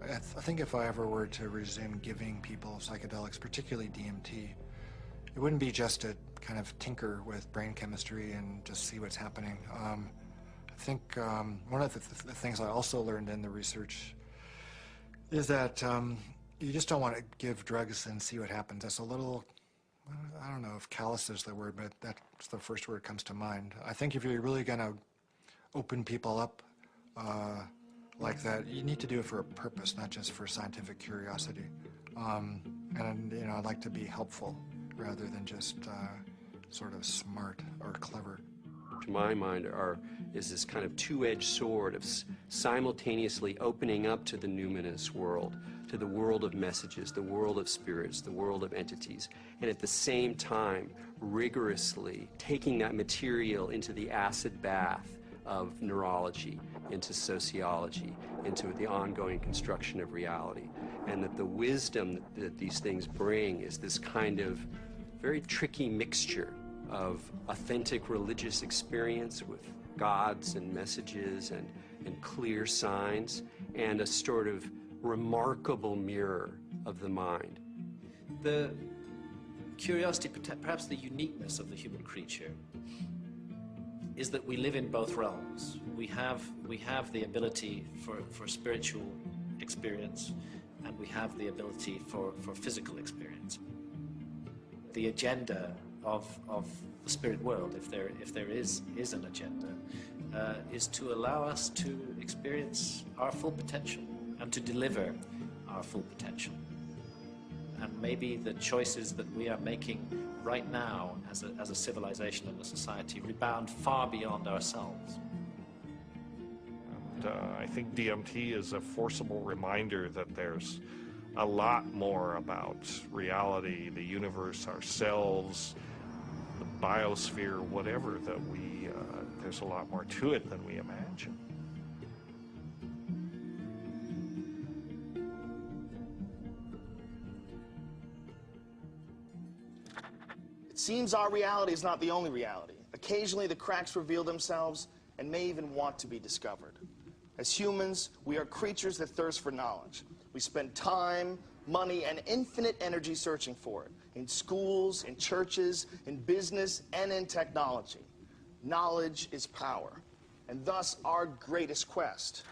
[SPEAKER 11] I think if I ever were to resume giving people psychedelics, particularly DMT, it wouldn't be just to kind of tinker with brain chemistry and just see what's happening. I think one of the things I also learned in the research is that you just don't want to give drugs and see what happens. That's a little, I don't know if callous is the word, but that's the first word that comes to mind. I think if you're really going to open people up like that, you need to do it for a purpose, not just for scientific curiosity. And I'd like to be helpful rather than just sort of smart or clever.
[SPEAKER 16] To my mind, is this kind of two-edged sword of simultaneously opening up to the numinous world, to the world of messages, the world of spirits, the world of entities, and at the same time rigorously taking that material into the acid bath of neurology, into sociology, into the ongoing construction of reality. And that the wisdom that these things bring is this kind of very tricky mixture of authentic religious experience with gods and messages and clear signs, and a sort of remarkable mirror of the mind.
[SPEAKER 6] The
[SPEAKER 1] curiosity, perhaps the uniqueness of the human creature, is that we live in both realms. We have the ability for spiritual experience, and we have the ability for physical experience. The agenda of the spirit world, if there is an agenda, is to allow us to experience our full potential and to deliver our full potential. And maybe the choices that we are making right now as a civilization and a society rebound far beyond ourselves.
[SPEAKER 8] And I think DMT is a forcible reminder that there's a lot more about reality, the universe, ourselves, the biosphere, whatever, that there's a lot more to it than we imagine.
[SPEAKER 2] It seems our reality is not the only reality. Occasionally, the cracks reveal themselves and may even want to be discovered. As humans, we are creatures that thirst for knowledge. We spend time, money, and infinite energy searching for it, in schools, in churches, in business, and in technology. Knowledge is power, and thus our greatest quest.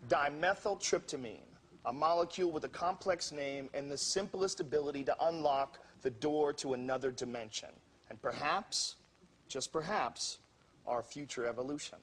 [SPEAKER 2] Dimethyltryptamine, a molecule with a complex name and the simplest ability to unlock the door to another dimension, and perhaps, just perhaps, our future evolution.